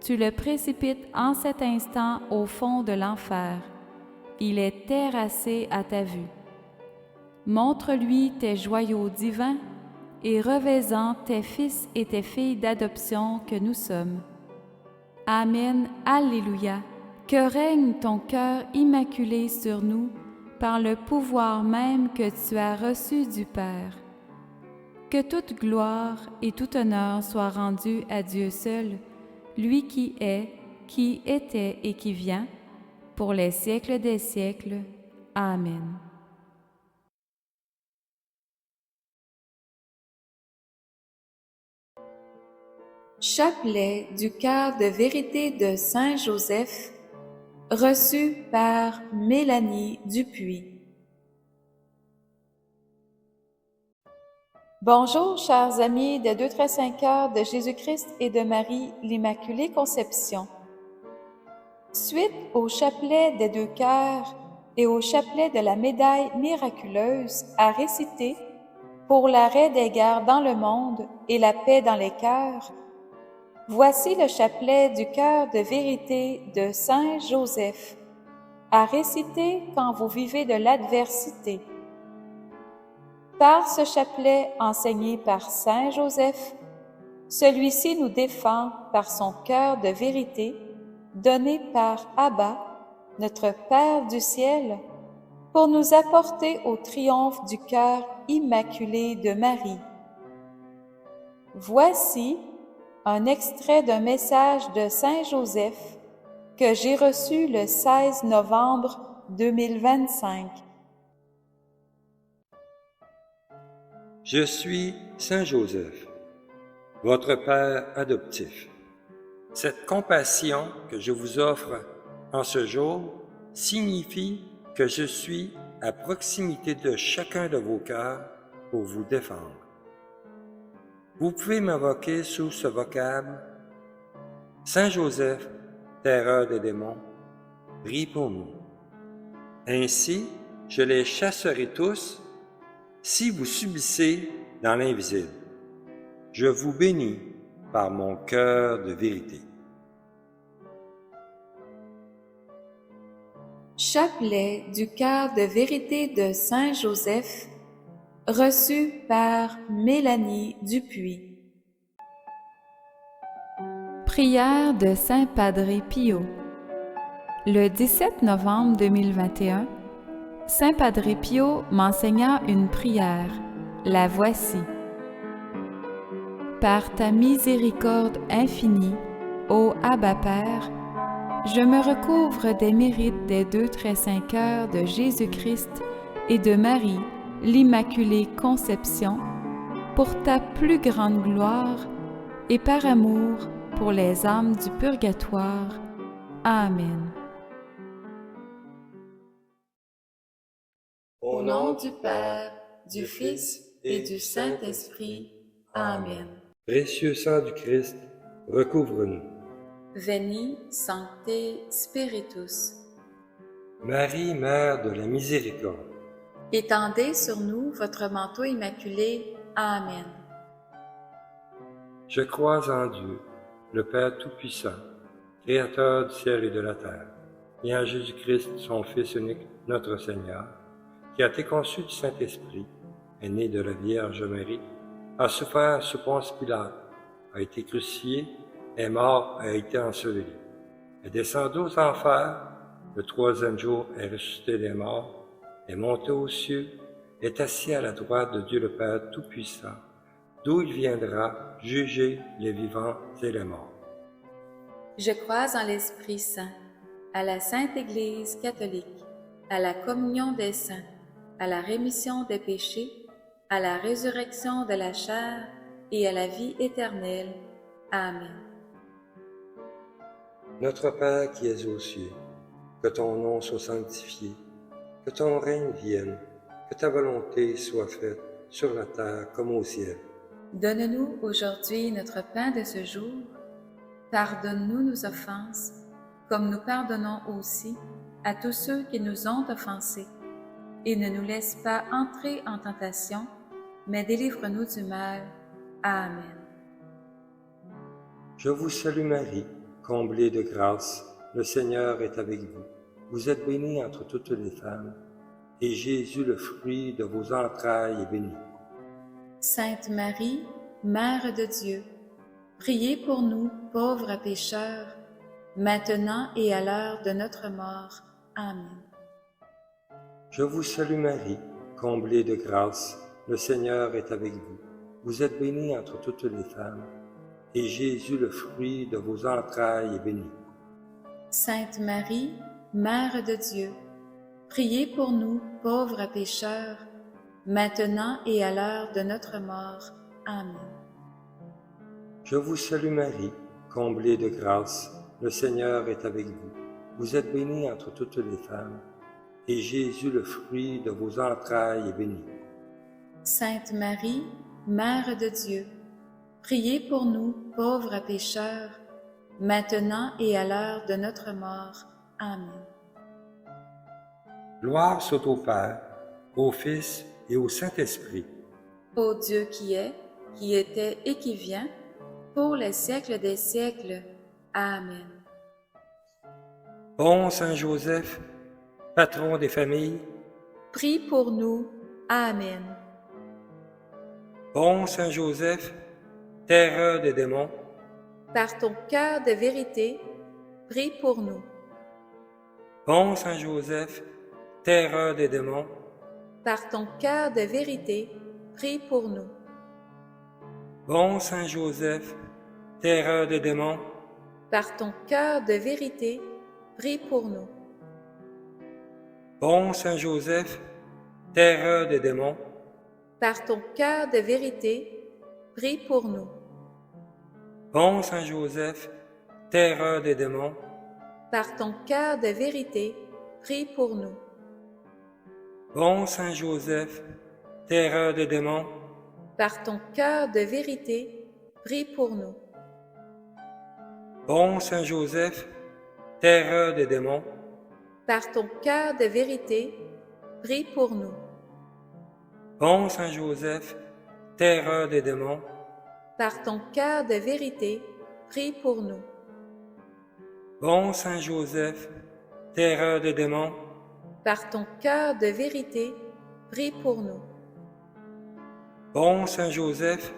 tu le précipites en cet instant au fond de l'enfer. Il est terrassé à ta vue. Montre-lui tes joyaux divins et revêts-en tes fils et tes filles d'adoption que nous sommes. Amen, Alléluia, que règne ton cœur immaculé sur nous par le pouvoir même que tu as reçu du Père. Que toute gloire et tout honneur soient rendus à Dieu seul, lui qui est, qui était et qui vient, pour les siècles des siècles. Amen. Chapelet du cœur de vérité de Saint Joseph, reçu par Mélanie Dupuis. Bonjour, chers amis des 2 très saints cœurs de Jésus-Christ et de Marie, l'Immaculée Conception. Suite au chapelet des 2 cœurs et au chapelet de la médaille miraculeuse à réciter pour l'arrêt des guerres dans le monde et la paix dans les cœurs, voici le chapelet du cœur de vérité de Saint Joseph, à réciter quand vous vivez de l'adversité. Par ce chapelet enseigné par Saint Joseph, celui-ci nous défend par son cœur de vérité, donné par Abba, notre Père du ciel, pour nous apporter au triomphe du cœur immaculé de Marie. Voici un extrait d'un message de Saint Joseph que j'ai reçu le 16 novembre 2025.
Je suis Saint Joseph, votre Père adoptif. Cette compassion que je vous offre en ce jour signifie que je suis à proximité de chacun de vos cœurs pour vous défendre. Vous pouvez m'invoquer sous ce vocable: Saint Joseph, terreur des démons, prie pour nous. Ainsi, je les chasserai tous si vous subissez dans l'invisible. Je vous bénis par mon cœur de vérité.
Chapelet du cœur de vérité de Saint Joseph, reçu par Mélanie Dupuis. Prière de Saint Padre Pio. Le 17 novembre 2021, Saint Padre Pio m'enseigna une prière. La voici. Par ta miséricorde infinie, ô Abba Père, je me recouvre des mérites des deux très saints cœurs de Jésus-Christ et de Marie, l'Immaculée Conception, pour ta plus grande gloire et par amour pour les âmes du purgatoire. Amen. Au nom du Père, du Fils et du Saint-Esprit. Amen.
Précieux sang du Christ, recouvre-nous.
Veni, Sancte Spiritus.
Marie, Mère de la Miséricorde,
Étendez sur nous votre manteau immaculé. Amen.
je crois en Dieu, le Père Tout-Puissant, Créateur du ciel et de la terre, et en Jésus-Christ, son Fils unique, notre Seigneur, qui a été conçu du Saint-Esprit, est né de la Vierge Marie, a souffert sous Ponce Pilate, a été crucifié, est mort, a été enseveli, est descendu aux enfers, le troisième jour est ressuscité des morts, est monté aux cieux, est assis à la droite de Dieu le Père Tout-Puissant, d'où il viendra juger les vivants et les morts.
Je crois en l'Esprit Saint, à la Sainte Église catholique, à la communion des saints, à la rémission des péchés, à la résurrection de la chair et à la vie éternelle. Amen.
Notre Père qui es aux cieux, que ton nom soit sanctifié, que ton règne vienne, que ta volonté soit faite sur la terre comme au ciel.
Donne-nous aujourd'hui notre pain de ce jour. Pardonne-nous nos offenses, comme nous pardonnons aussi à tous ceux qui nous ont offensés. Et ne nous laisse pas entrer en tentation, mais délivre-nous du mal. Amen.
Je vous salue Marie, comblée de grâce, le Seigneur est avec vous. Vous êtes bénie entre toutes les femmes, et Jésus, le fruit de vos entrailles, est béni.
Sainte Marie, Mère de Dieu, priez pour nous, pauvres pécheurs, maintenant et à l'heure de notre mort. Amen.
Je vous salue Marie, comblée de grâce, le Seigneur est avec vous. Vous êtes bénie entre toutes les femmes, et Jésus, le fruit de vos entrailles, est béni.
Sainte Marie, Mère de Dieu, priez pour nous, pauvres pécheurs, maintenant et à l'heure de notre mort. Amen.
Je vous salue Marie, comblée de grâce, le Seigneur est avec vous. Vous êtes bénie entre toutes les femmes, et Jésus, le fruit de vos entrailles, est béni.
Sainte Marie, Mère de Dieu, priez pour nous, pauvres pécheurs, maintenant et à l'heure de notre mort. Amen.
Gloire soit au Père, au Fils et au Saint-Esprit.
Ô Dieu qui est, qui était et qui vient, pour les siècles des siècles. Amen.
Bon Saint Joseph, patron des familles,
Prie pour nous. Amen.
Bon Saint Joseph, terreur des démons,
Par ton cœur de vérité, prie pour nous.
Bon Saint Joseph, terreur des démons,
Par ton cœur de vérité, prie pour nous.
bon Saint Joseph, terreur des démons,
Par ton cœur de vérité, prie pour nous.
bon Saint Joseph, terreur des démons,
Par ton cœur de vérité, prie pour nous.
bon Saint Joseph, terreur des démons,
Par ton cœur de vérité, prie pour nous.
bon Saint Joseph, terreur des démons,
Par ton cœur de vérité, prie pour nous.
bon Saint Joseph, terreur des démons,
Par ton cœur de vérité, prie pour nous.
bon Saint Joseph, terreur des démons,
Par ton cœur de vérité, prie pour nous.
bon Saint Joseph, terreur des démons,
Par ton cœur de vérité, prie pour nous.
bon Saint Joseph,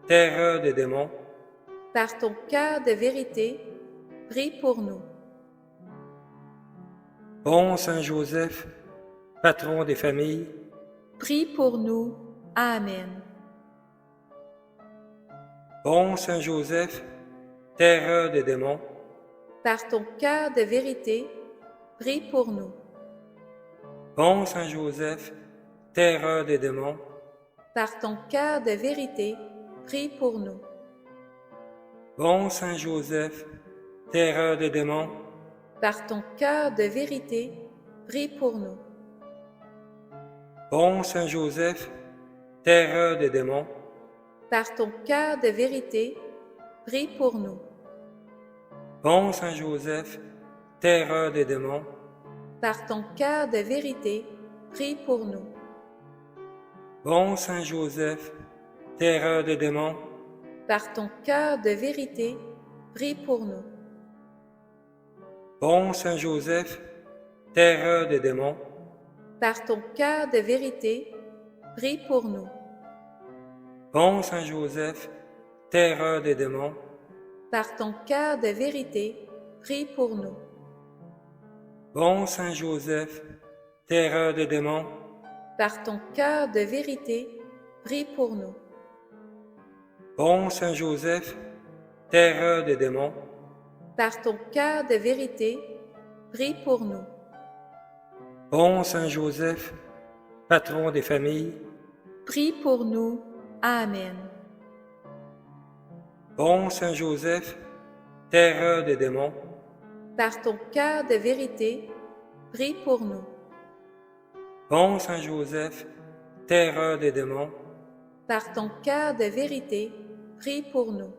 terreur des démons,
Par ton cœur de vérité, prie pour nous.
bon Saint Joseph, patron des familles,
Prie pour nous. Amen.
bon Saint Joseph, terreur des démons,
Par ton cœur de vérité, prie pour nous.
bon Saint Joseph, terreur des démons,
Par ton cœur de vérité, prie pour nous.
bon Saint Joseph, terreur des démons,
Par ton cœur de vérité, prie pour nous.
bon Saint Joseph, terreur des démons,
Par ton cœur de vérité, prie pour nous.
bon Saint Joseph, terreur des démons,
Par ton cœur de vérité, prie pour nous.
bon Saint Joseph, terreur des démons,
Par ton cœur de vérité, prie pour nous.
bon Saint Joseph, terreur des démons,
Par ton cœur de vérité, prie pour nous.
bon Saint Joseph, terreur des démons,
Par ton cœur de vérité, prie pour nous.
bon Saint Joseph, terreur des démons,
Par ton cœur de vérité, prie pour nous.
bon Saint Joseph, terreur des démons,
Par ton cœur de vérité, prie pour nous.
bon Saint Joseph, patron des familles,
Prie pour nous. Amen.
bon Saint Joseph, terreur des démons,
Par ton cœur de vérité, prie pour nous.
bon Saint Joseph, terreur des démons,
Par ton cœur de vérité, prie pour nous.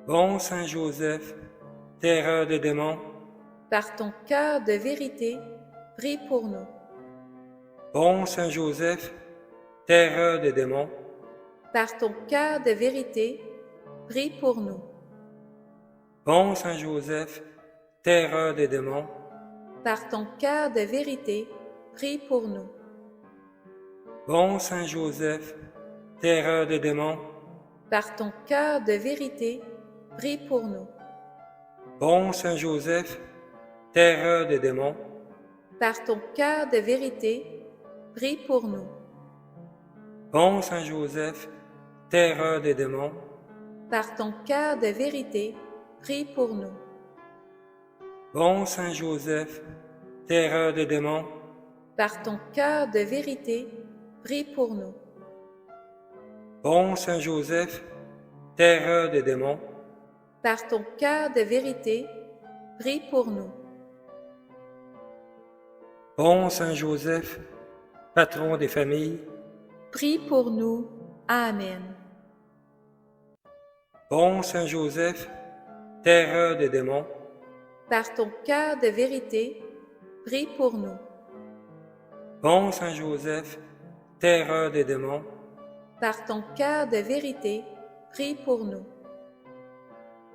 bon Saint Joseph, terreur des démons,
Par ton cœur de vérité, prie pour nous.
bon Saint Joseph, terreur des démons,
Par ton cœur de vérité, prie pour nous.
bon Saint Joseph, terreur des démons,
Par ton cœur de vérité, prie pour nous.
bon Saint Joseph, terreur des démons,
Par ton cœur de vérité, prie pour nous.
bon Saint Joseph, terreur des démons,
Par ton cœur de vérité, prie pour nous.
bon Saint Joseph, terreur des démons,
Par ton cœur de vérité, prie pour nous.
bon Saint Joseph, terreur des démons,
Par ton cœur de vérité, prie pour nous.
bon Saint Joseph, terreur des démons,
Par ton cœur de vérité, prie pour nous.
bon Saint Joseph, patron des familles,
Prie pour nous. Amen.
bon Saint Joseph, terreur des démons,
Par ton cœur de vérité, prie pour nous.
bon Saint Joseph, terreur des démons,
Par ton cœur de vérité, prie pour nous.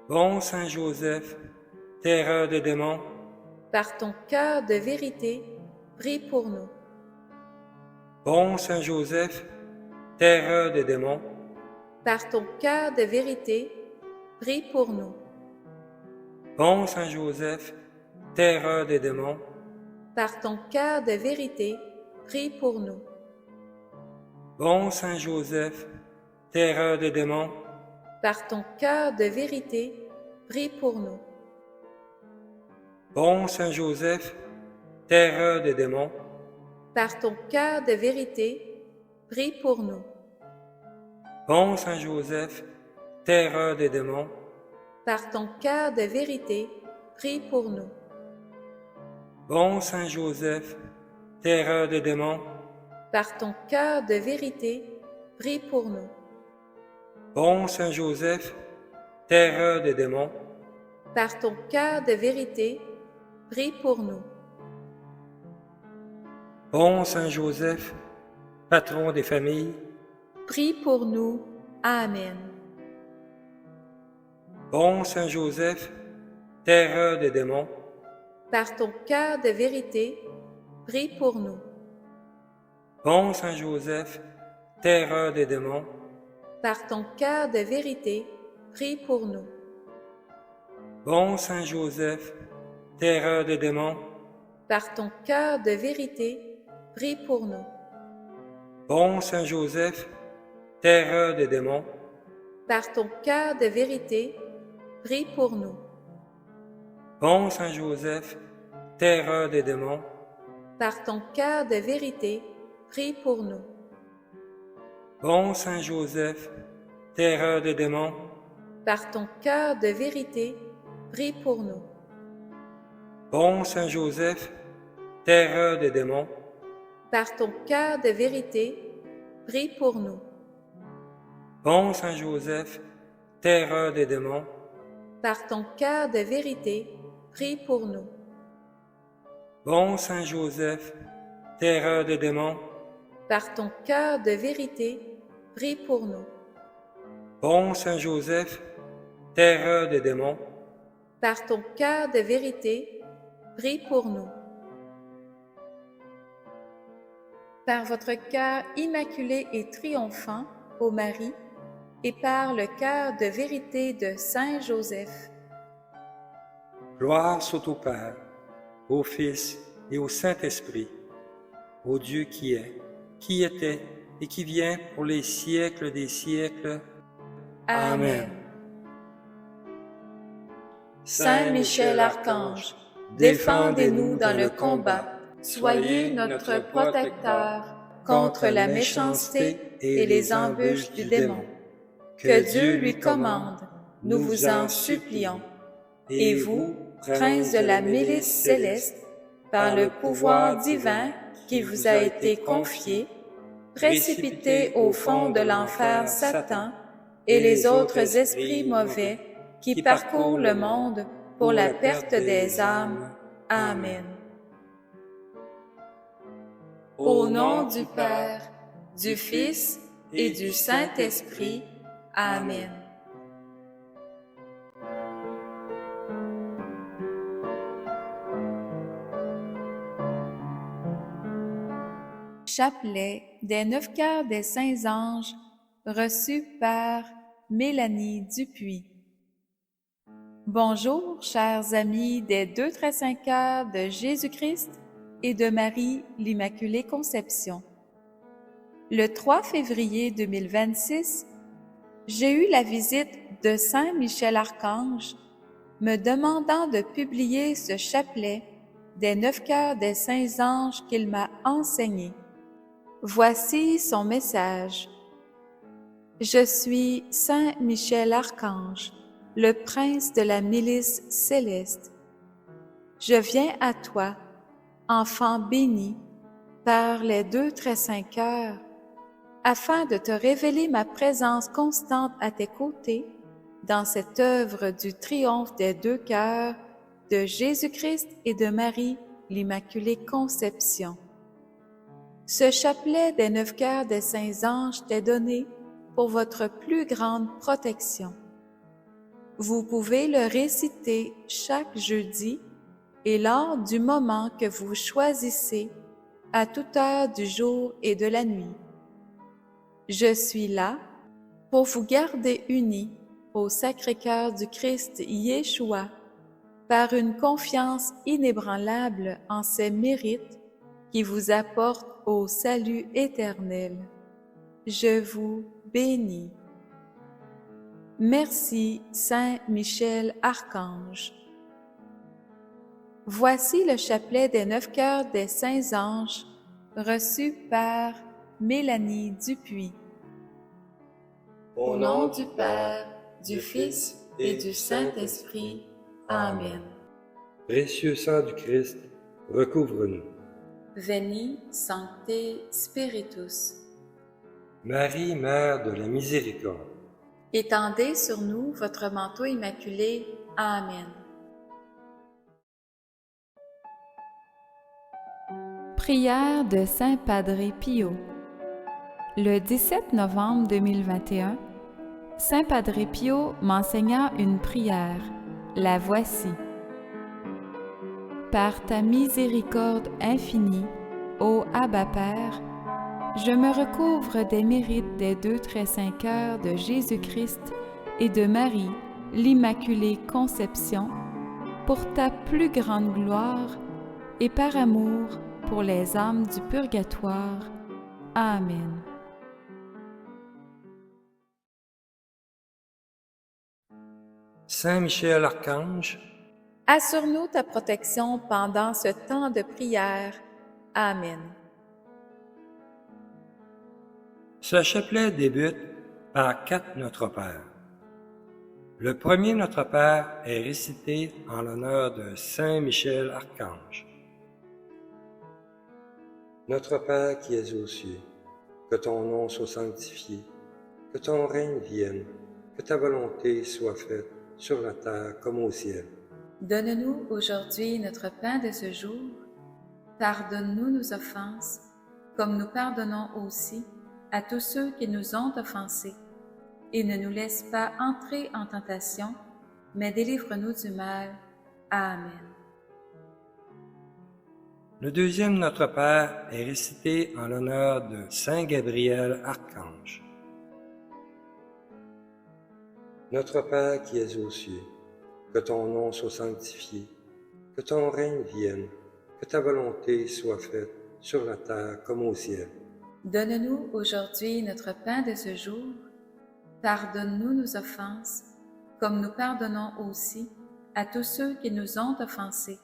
bon Saint Joseph, terreur des démons,
Par ton cœur de vérité, prie pour nous.
bon Saint Joseph, terreur des démons,
Par ton cœur de vérité, prie pour nous.
bon Saint Joseph, terreur des démons.
Par ton cœur de vérité, prie pour nous.
Bon Saint Joseph, terreur des démons.
Par ton cœur de vérité, prie pour nous.
Bon Saint Joseph, terreur des démons.
Par ton cœur de vérité, prie pour nous.
Bon Saint Joseph, terreur des démons.
Par ton cœur de vérité, prie pour nous.
Bon Saint Joseph, terreur des démons.
Par ton cœur de vérité, prie pour nous.
Bon Saint Joseph, terreur des démons.
Par ton cœur de vérité, prie pour nous.
Bon Saint Joseph, patron des familles.
Prie pour nous. Amen.
Bon Saint Joseph, terreur des démons.
Par ton cœur de vérité, prie pour nous.
Bon Saint Joseph, terreur des démons.
Par ton cœur de vérité, prie pour nous.
Bon Saint Joseph, terreur des démons.
Par ton cœur de vérité, prie pour nous.
Bon Saint Joseph, terreur des démons.
Par ton cœur de vérité, prie pour nous.
Bon Saint Joseph, terreur des démons.
Par ton cœur de vérité, prie pour nous.
Bon Saint Joseph, terreur des démons.
Par ton cœur de vérité, prie pour nous.
Bon Saint Joseph, terreur des démons.
Par ton cœur de vérité, prie pour nous.
Bon Saint Joseph, terreur des démons.
Par ton cœur de vérité, prie pour nous.
Bon Saint Joseph, terreur des démons.
Par ton cœur de vérité, prie pour nous.
Bon Saint Joseph, terreur des démons.
Par ton cœur de vérité, prie pour nous. Par votre cœur immaculé et triomphant, ô Marie, et par le cœur de vérité de Saint Joseph.
Gloire soit au Père, au Fils et au Saint-Esprit, au Dieu qui est, qui était et qui vient pour les siècles des siècles. Amen.
Saint Michel Archange, défendez-nous dans le combat. Soyez notre protecteur contre la méchanceté et les embûches du démon. Que Dieu lui commande, nous vous en supplions. Et vous, prince de la milice céleste, par le pouvoir divin qui vous a été confié, précipitez au fond de l'enfer Satan et les autres esprits mauvais qui parcourent le monde pour la perte des âmes. Amen. Au nom du Père, du Fils et du Saint-Esprit. Amen. Chapelet des 9 cœurs des Saints Anges reçu par Mélanie Dupuis. Bonjour, chers amis des 2 très saints cœurs de Jésus-Christ et de Marie l'Immaculée Conception. Le 3 février 2026, j'ai eu la visite de Saint Michel Archange me demandant de publier ce chapelet des 9 cœurs des Saints Anges qu'il m'a enseigné. Voici son message. Je suis Saint Michel Archange, le prince de la milice céleste. Je viens à toi, enfant béni, par les 2 très saints cœurs, afin de te révéler ma présence constante à tes côtés dans cette œuvre du triomphe des 2 cœurs de Jésus-Christ et de Marie l'Immaculée Conception. Ce chapelet des 9 cœurs des Saints Anges t'est donné pour votre plus grande protection. Vous pouvez le réciter chaque jeudi et lors du moment que vous choisissez, à toute heure du jour et de la nuit. Je suis là pour vous garder unis au Sacré-Cœur du Christ Yeshua, par une confiance inébranlable en ses mérites qui vous apportent au salut éternel. Je vous bénis. Merci, Saint Michel Archange. Voici le chapelet des 9 cœurs des saints anges reçu par Mélanie Dupuis. Au nom du Père, du Fils et du Saint-Esprit. Amen.
Précieux sang du Christ, recouvre-nous.
Veni, Sancte Spiritus.
Marie, Mère de la Miséricorde,
Étendez sur nous votre manteau immaculé. Amen.
Prière de Saint Padre Pio. Le 17 novembre 2021, Saint Padre Pio m'enseigna une prière. La voici. Par ta miséricorde infinie, ô Abba Père, je me recouvre des mérites des 2 très saints cœurs de Jésus-Christ et de Marie, l'Immaculée Conception, pour ta plus grande gloire et par amour pour les âmes du purgatoire. Amen.
Saint Michel Archange,
Assure-nous ta protection pendant ce temps de prière. Amen.
ce chapelet débute par 4 Notre Père. Le premier Notre Père est récité en l'honneur de Saint Michel Archange. Notre Père qui es aux cieux, que ton nom soit sanctifié, que ton règne vienne, que ta volonté soit faite sur la terre comme au ciel.
Donne-nous aujourd'hui notre pain de ce jour. Pardonne-nous nos offenses, comme nous pardonnons aussi à tous ceux qui nous ont offensés. Et ne nous laisse pas entrer en tentation, mais délivre-nous du mal. Amen.
Le deuxième Notre Père est récité en l'honneur de Saint Gabriel Archange. Notre Père qui es aux cieux, que ton nom soit sanctifié, que ton règne vienne, que ta volonté soit faite sur la terre comme au ciel.
Donne-nous aujourd'hui notre pain de ce jour. Pardonne-nous nos offenses, comme nous pardonnons aussi à tous ceux qui nous ont offensés.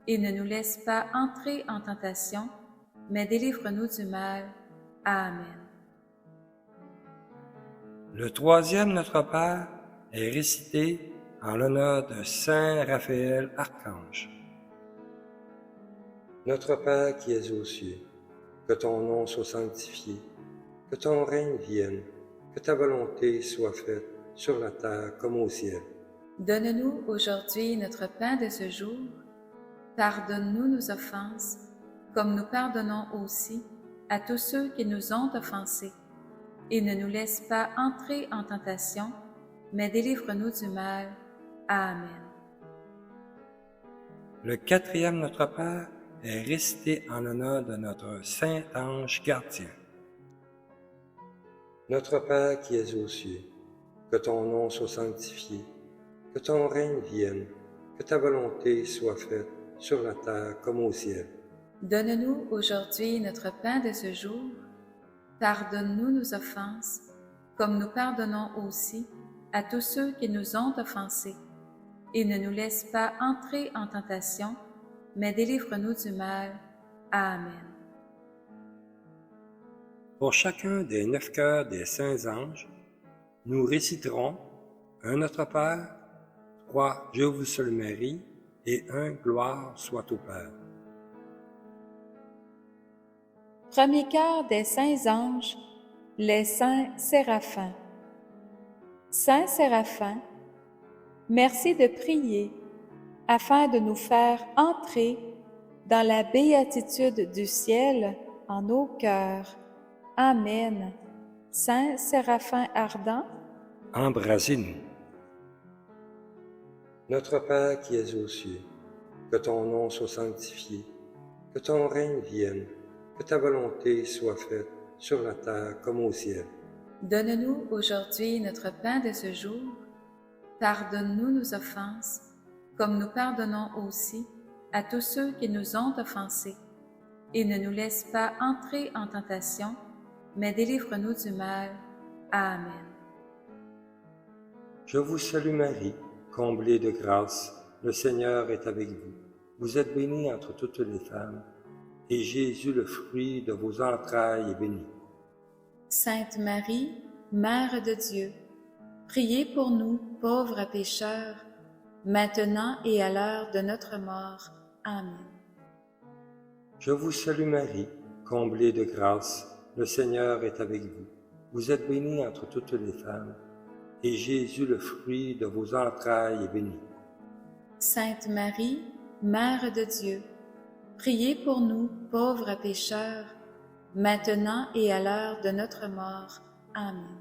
Et ne nous laisse pas entrer en tentation, mais délivre-nous du mal. Amen.
Le troisième Notre Père est récité en l'honneur de Saint Raphaël Archange. Notre Père qui es aux cieux, que ton nom soit sanctifié, que ton règne vienne, que ta volonté soit faite sur la terre comme au ciel.
Donne-nous aujourd'hui notre pain de ce jour. Pardonne-nous nos offenses, comme nous pardonnons aussi à tous ceux qui nous ont offensés. Et ne nous laisse pas entrer en tentation, mais délivre-nous du mal. Amen.
Le quatrième Notre Père est récité en l'honneur de notre Saint Ange Gardien. Notre Père qui es aux cieux, que ton nom soit sanctifié, que ton règne vienne, que ta volonté soit faite sur la terre comme au ciel.
Donne-nous aujourd'hui notre pain de ce jour. Pardonne-nous nos offenses, comme nous pardonnons aussi à tous ceux qui nous ont offensés. Et ne nous laisse pas entrer en tentation, mais délivre-nous du mal. Amen.
Pour chacun des 9 cœurs des saints anges, nous réciterons un Notre Père, 3 Je vous salue Marie et 1 Gloire soit au Père.
Premier cœur des saints anges, les saints séraphins. Saint Séraphin, merci de prier afin de nous faire entrer dans la béatitude du ciel en nos cœurs. Amen. Saint Séraphin ardent,
Embrasez-nous. Notre Père qui es aux cieux, que ton nom soit sanctifié, que ton règne vienne, que ta volonté soit faite sur la terre comme au ciel.
donne-nous aujourd'hui notre pain de ce jour. Pardonne-nous nos offenses,
comme nous pardonnons aussi à tous ceux qui nous ont offensés. Et ne nous laisse pas entrer en tentation, mais délivre-nous du mal. Amen.
Je vous salue Marie, comblée de grâce, le Seigneur est avec vous. Vous êtes bénie entre toutes les femmes, et Jésus, le fruit de vos entrailles, est béni.
Sainte Marie, Mère de Dieu, priez pour nous, pauvres pécheurs, maintenant et à l'heure de notre mort. Amen.
Je vous salue Marie, comblée de grâce, le Seigneur est avec vous. Vous êtes bénie entre toutes les femmes, et Jésus, le fruit de vos entrailles, est béni.
Sainte Marie, Mère de Dieu, priez pour nous, pauvres pécheurs, maintenant et à l'heure de notre mort. Amen.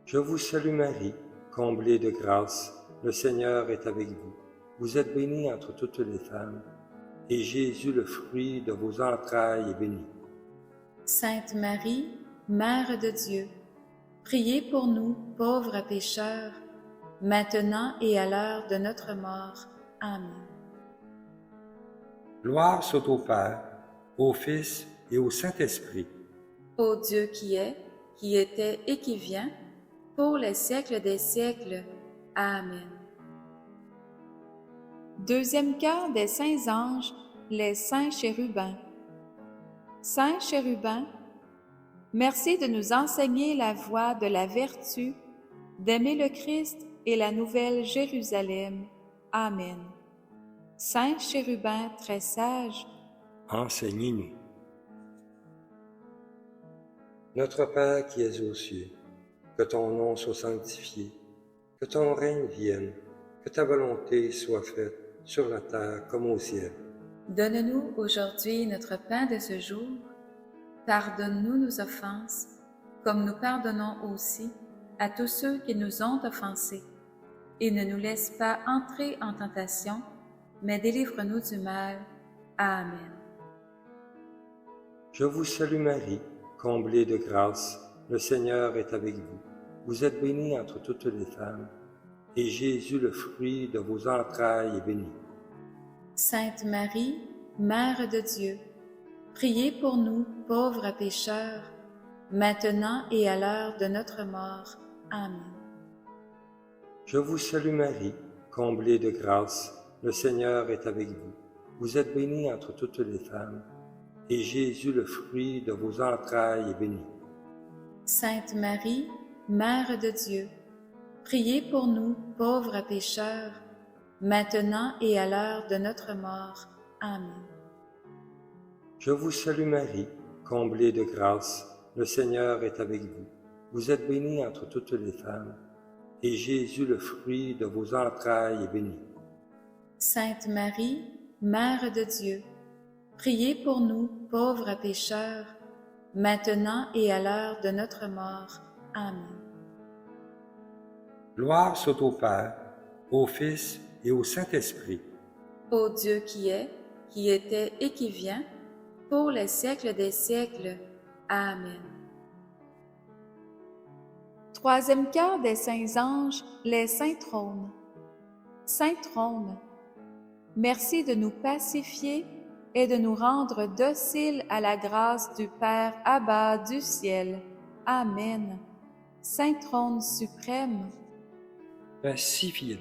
Je vous salue Marie, comblée de grâce, le Seigneur est avec vous. Vous êtes bénie entre toutes les femmes, et Jésus, le fruit de vos entrailles, est béni.
Sainte Marie, Mère de Dieu, priez pour nous, pauvres pécheurs, maintenant et à l'heure de notre mort. Amen.
Gloire soit au Père, au Fils et au Saint-Esprit.
Ô Dieu qui est, qui était et qui vient, pour les siècles des siècles. Amen. Deuxième chœur des saints anges, les saints chérubins. Saints chérubins, merci de nous enseigner la voie de la vertu, d'aimer le Christ et la nouvelle Jérusalem. Amen. Saints chérubins très sages,
Enseignez-nous. Notre Père qui es aux cieux, que ton nom soit sanctifié, que ton règne vienne, que ta volonté soit faite sur la terre comme au ciel.
donne-nous aujourd'hui notre pain de ce jour. Pardonne-nous nos offenses, comme nous pardonnons aussi à tous ceux qui nous ont offensés. Et ne nous laisse pas entrer en tentation, mais délivre-nous du mal. Amen.
Je vous salue Marie, comblée de grâce, le Seigneur est avec vous. Vous êtes bénie entre toutes les femmes, et Jésus, le fruit de vos entrailles, est béni.
Sainte Marie, Mère de Dieu, priez pour nous, pauvres pécheurs, maintenant et à l'heure de notre mort. Amen.
Je vous salue Marie, comblée de grâce, le Seigneur est avec vous. Vous êtes bénie entre toutes les femmes, et Jésus, le fruit de vos entrailles, est béni.
Sainte Marie, Mère de Dieu, priez pour nous, pauvres pécheurs, maintenant et à l'heure de notre mort. Amen.
Je vous salue Marie, comblée de grâce, le Seigneur est avec vous. Vous êtes bénie entre toutes les femmes, et Jésus, le fruit de vos entrailles, est béni.
Sainte Marie, Mère de Dieu, priez pour nous, pauvres pécheurs, maintenant et à l'heure de notre mort. Amen.
Gloire soit au Père, au Fils et au Saint-Esprit.
Ô Dieu qui est, qui était et qui vient, pour les siècles des siècles. Amen. Troisième chœur des saints anges, les saints trônes. Saint trône, merci de nous pacifier et de nous rendre dociles à la grâce du Père Abba du ciel. Amen. Saint trône suprême,
Pacifiez-nous.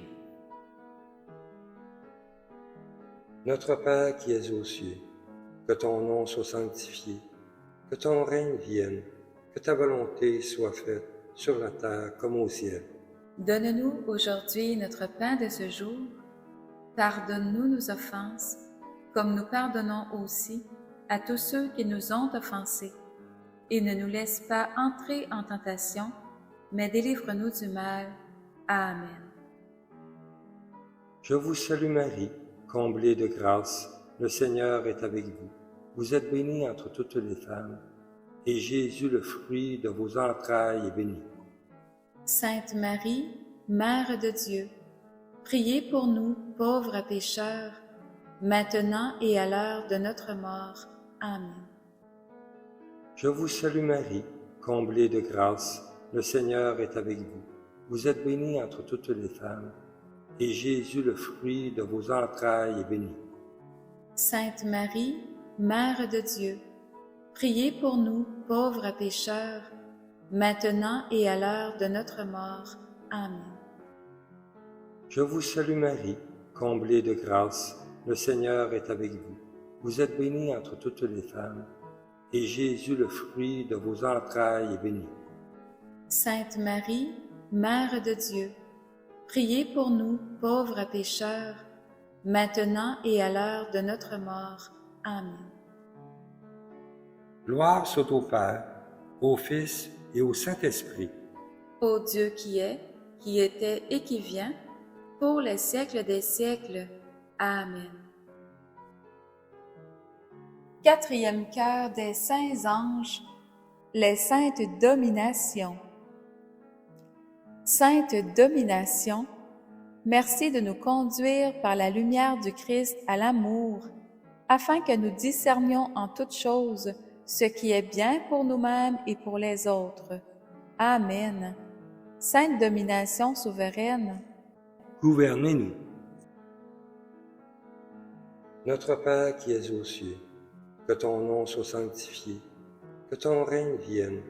Notre Père qui es aux cieux, que ton nom soit sanctifié, que ton règne vienne, que ta volonté soit faite sur la terre comme au ciel.
donne-nous aujourd'hui notre pain de ce jour. Pardonne-nous nos offenses, comme nous pardonnons aussi à tous ceux qui nous ont offensés. Et ne nous laisse pas entrer en tentation, mais délivre-nous du mal. Amen.
Je vous salue Marie, comblée de grâce, le Seigneur est avec vous. Vous êtes bénie entre toutes les femmes, et Jésus, le fruit de vos entrailles, est béni.
Sainte Marie, Mère de Dieu, priez pour nous, pauvres pécheurs, maintenant et à l'heure de notre mort. Amen.
Je vous salue Marie, comblée de grâce, le Seigneur est avec vous. Vous êtes bénie entre toutes les femmes, et Jésus, le fruit de vos entrailles, est béni.
Sainte Marie, Mère de Dieu, priez pour nous, pauvres pécheurs, maintenant et à l'heure de notre mort. Amen.
Je vous salue Marie, comblée de grâce, le Seigneur est avec vous. Vous êtes bénie entre toutes les femmes, et Jésus, le fruit de vos entrailles, est béni.
Sainte Marie, Mère de Dieu, priez pour nous, pauvres pécheurs, maintenant et à l'heure de notre mort. Amen.
Gloire soit au Père, au Fils et au Saint-Esprit.
Ô Dieu qui est, qui était et qui vient, pour les siècles des siècles. Amen. Quatrième chœur des saints anges, les saintes dominations. Sainte domination, merci de nous conduire par la lumière du Christ à l'amour, afin que nous discernions en toutes choses ce qui est bien pour nous-mêmes et pour les autres. Amen. Sainte domination souveraine,
Gouvernez-nous. Notre Père qui es aux cieux, que ton nom soit sanctifié, que ton règne vienne,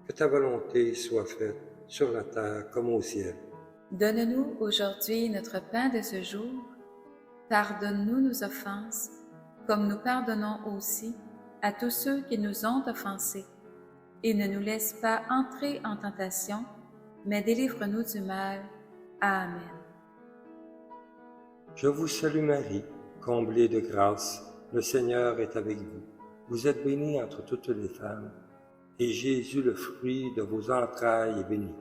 que ta volonté soit faite sur la terre comme au ciel.
donne-nous aujourd'hui notre pain de ce jour. Pardonne-nous nos offenses, comme nous pardonnons aussi à tous ceux qui nous ont offensés. Et ne nous laisse pas entrer en tentation, mais délivre-nous du mal. Amen.
Je vous salue Marie, comblée de grâce, le Seigneur est avec vous. Vous êtes bénie entre toutes les femmes, et Jésus, le fruit de vos entrailles, est béni.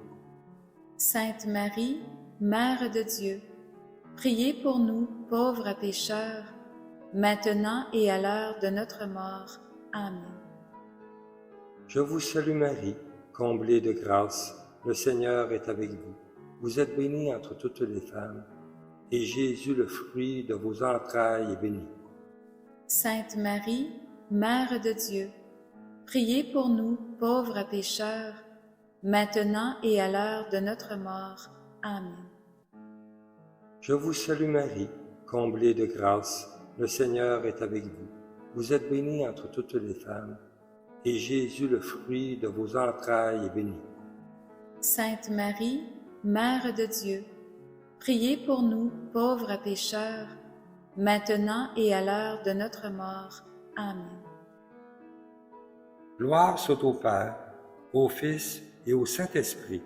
Sainte Marie, Mère de Dieu, priez pour nous, pauvres pécheurs, maintenant et à l'heure de notre mort. Amen.
Je vous salue Marie, comblée de grâce, le Seigneur est avec vous. Vous êtes bénie entre toutes les femmes, et Jésus, le fruit de vos entrailles, est béni.
Sainte Marie, Mère de Dieu, priez pour nous, pauvres pécheurs, maintenant et à l'heure de notre mort. Amen.
Je vous salue Marie, comblée de grâce, le Seigneur est avec vous. Vous êtes bénie entre toutes les femmes, et Jésus, le fruit de vos entrailles, est béni.
Sainte Marie, Mère de Dieu, priez pour nous, pauvres pécheurs, maintenant et à l'heure de notre mort. Amen.
Gloire soit au Père, au Fils et au Saint-Esprit.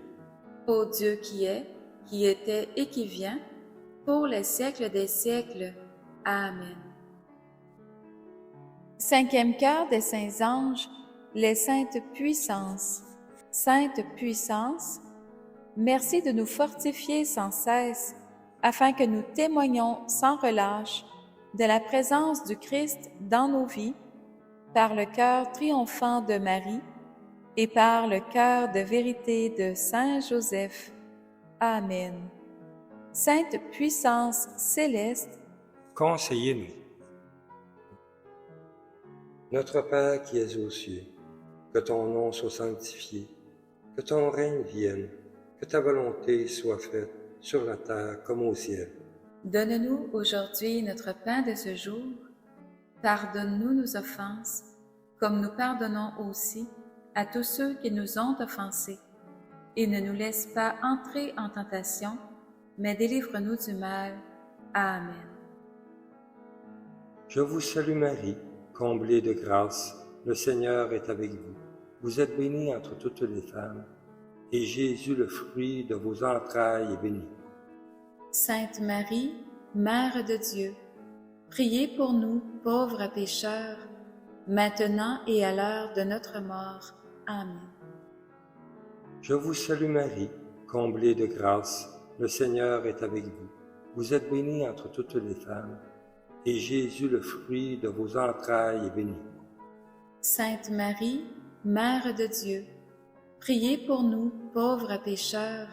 Ô Dieu qui est, qui était et qui vient, pour les siècles des siècles. Amen. Cinquième chœur des saints anges, les saintes puissances. Sainte puissance, merci de nous fortifier sans cesse, afin que nous témoignions sans relâche de la présence du Christ dans nos vies, par le cœur triomphant de Marie et par le cœur de vérité de Saint Joseph. Amen. Sainte puissance céleste,
Conseillez-nous. Notre Père qui es aux cieux, que ton nom soit sanctifié, que ton règne vienne, que ta volonté soit faite sur la terre comme au ciel.
donne-nous aujourd'hui notre pain de ce jour. Pardonne-nous nos offenses, comme nous pardonnons aussi à tous ceux qui nous ont offensés. Et ne nous laisse pas entrer en tentation, mais délivre-nous du mal. Amen.
Je vous salue Marie, comblée de grâce, le Seigneur est avec vous. Vous êtes bénie entre toutes les femmes, et Jésus, le fruit de vos entrailles, est béni.
Sainte Marie, Mère de Dieu, priez pour nous, pauvres pécheurs, maintenant et à l'heure de notre mort. Amen.
Je vous salue Marie, comblée de grâce, le Seigneur est avec vous. Vous êtes bénie entre toutes les femmes, et Jésus, le fruit de vos entrailles, est béni.
Sainte Marie, Mère de Dieu, priez pour nous, pauvres pécheurs,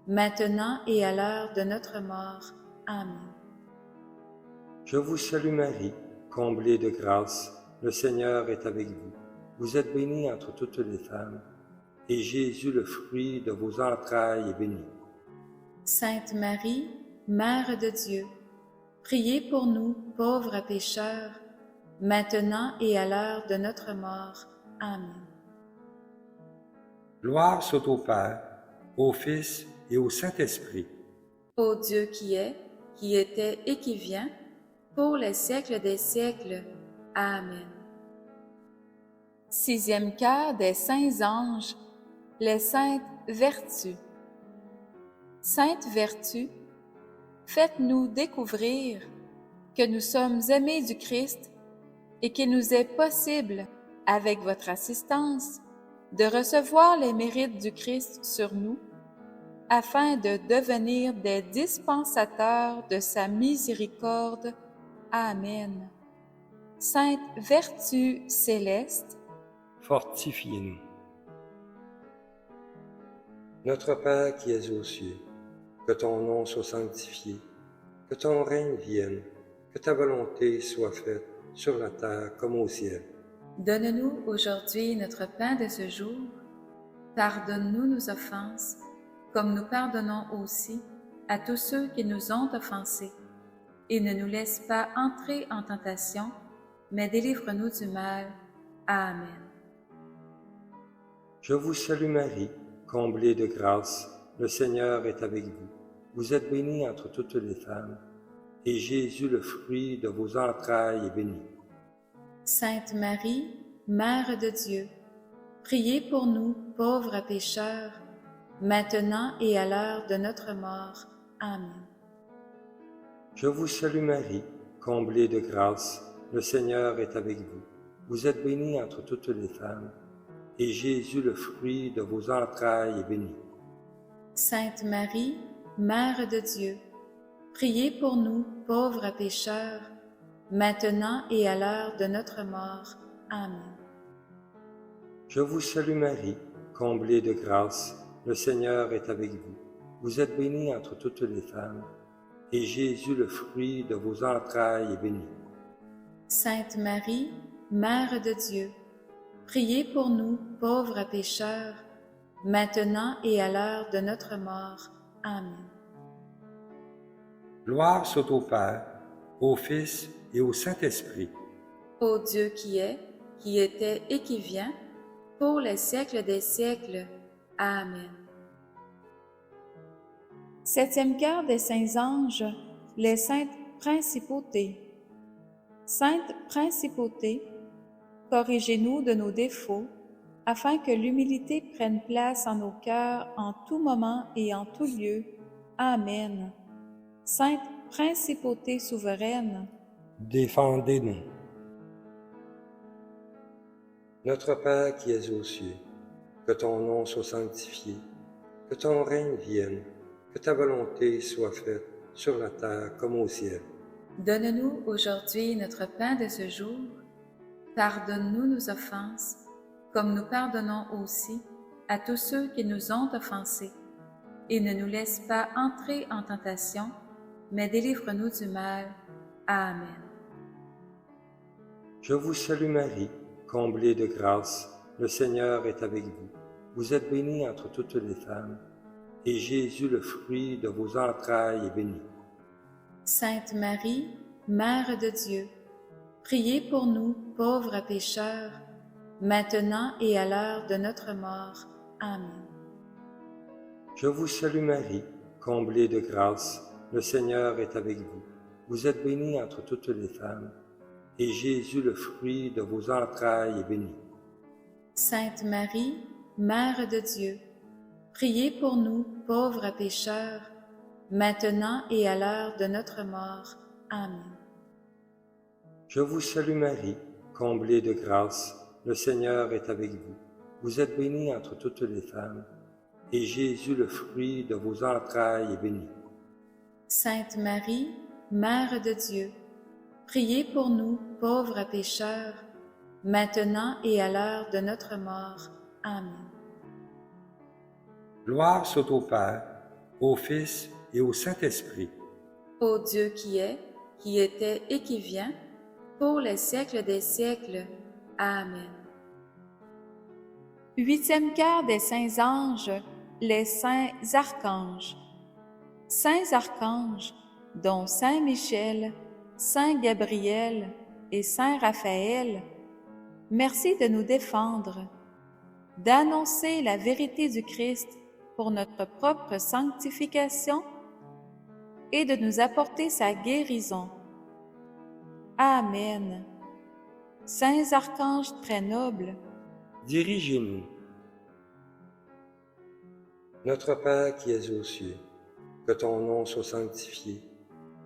maintenant et à l'heure de notre mort. Amen.
Je vous salue Marie, comblée de grâce, le Seigneur est avec vous. Vous êtes bénie entre toutes les femmes, et Jésus, le fruit de vos entrailles, est béni.
Sainte Marie, Mère de Dieu, priez pour nous pauvres pécheurs, maintenant et à l'heure de notre mort. Amen.
Gloire soit au Père, au Fils et au Saint-Esprit.
Ô Dieu qui est, qui était et qui vient, pour les siècles des siècles. Amen. Sixième cœur des saints anges, les saintes vertus. Sainte vertu, faites-nous découvrir que nous sommes aimés du Christ et qu'il nous est possible, avec votre assistance, de recevoir les mérites du Christ sur nous, afin de devenir des dispensateurs de sa miséricorde. Amen. Sainte vertu céleste,
Fortifiez-nous. Notre Père qui es aux cieux, que ton nom soit sanctifié, que ton règne vienne, que ta volonté soit faite sur la terre comme au ciel.
donne-nous aujourd'hui notre pain de ce jour. Pardonne-nous nos offenses, comme nous pardonnons aussi à tous ceux qui nous ont offensés. Et ne nous laisse pas entrer en tentation, mais délivre-nous du mal. Amen.
Je vous salue Marie, comblée de grâce, le Seigneur est avec vous. Vous êtes bénie entre toutes les femmes, et Jésus, le fruit de vos entrailles, est béni.
Sainte Marie, Mère de Dieu, priez pour nous pauvres pécheurs, maintenant et à l'heure de notre mort. Amen.
Je vous salue Marie, comblée de grâce, le Seigneur est avec vous. Vous êtes bénie entre toutes les femmes, et Jésus, le fruit de vos entrailles, est béni.
Sainte Marie, Mère de Dieu, priez pour nous pauvres pécheurs, maintenant et à l'heure de notre mort. Amen.
Je vous salue Marie, comblée de grâce, le Seigneur est avec vous. Vous êtes bénie entre toutes les femmes, et Jésus, le fruit de vos entrailles, est béni.
Sainte Marie, Mère de Dieu, priez pour nous pauvres pécheurs, maintenant et à l'heure de notre mort. Amen.
Gloire soit au Père, au Fils et au Saint-Esprit.
Ô Dieu qui est, qui était et qui vient, pour les siècles des siècles. Amen. Septième cœur des saints anges, les saintes principautés. Sainte principauté, corrigez-nous de nos défauts, afin que l'humilité prenne place en nos cœurs en tout moment et en tout lieu. Amen. Sainte principauté souveraine,
Défendez-nous. Notre Père qui es aux cieux, que ton nom soit sanctifié, que ton règne vienne, que ta volonté soit faite sur la terre comme au ciel.
donne-nous aujourd'hui notre pain de ce jour. Pardonne-nous nos offenses, comme nous pardonnons aussi à tous ceux qui nous ont offensés. Et ne nous laisse pas entrer en tentation, mais délivre-nous du mal. Amen.
Je vous salue Marie, comblée de grâce, le Seigneur est avec vous. Vous êtes bénie entre toutes les femmes, et Jésus, le fruit de vos entrailles, est béni.
Sainte Marie, Mère de Dieu, priez pour nous pauvres pécheurs, maintenant et à l'heure de notre mort. Amen.
Je vous salue Marie, comblée de grâce, le Seigneur est avec vous. Vous êtes bénie entre toutes les femmes, et Jésus, le fruit de vos entrailles, est béni.
Sainte Marie, Mère de Dieu, priez pour nous pauvres pécheurs, maintenant et à l'heure de notre mort. Amen.
Je vous salue Marie, comblée de grâce, le Seigneur est avec vous. Vous êtes bénie entre toutes les femmes, et Jésus, le fruit de vos entrailles, est béni.
Sainte Marie, Mère de Dieu, priez pour nous pauvres pécheurs, maintenant et à l'heure de notre mort. Amen.
Gloire soit au Père, au Fils et au Saint-Esprit.
Ô Dieu qui est, qui était et qui vient, pour les siècles des siècles. Amen. Huitième quart des saints anges, les saints archanges. Saints archanges, dont Saint Michel, Saint Gabriel et Saint Raphaël, merci de nous défendre, d'annoncer la vérité du Christ pour notre propre sanctification et de nous apporter sa guérison. Amen. Saints archanges très nobles,
dirigez-nous. Notre Père qui es aux cieux, que ton nom soit sanctifié,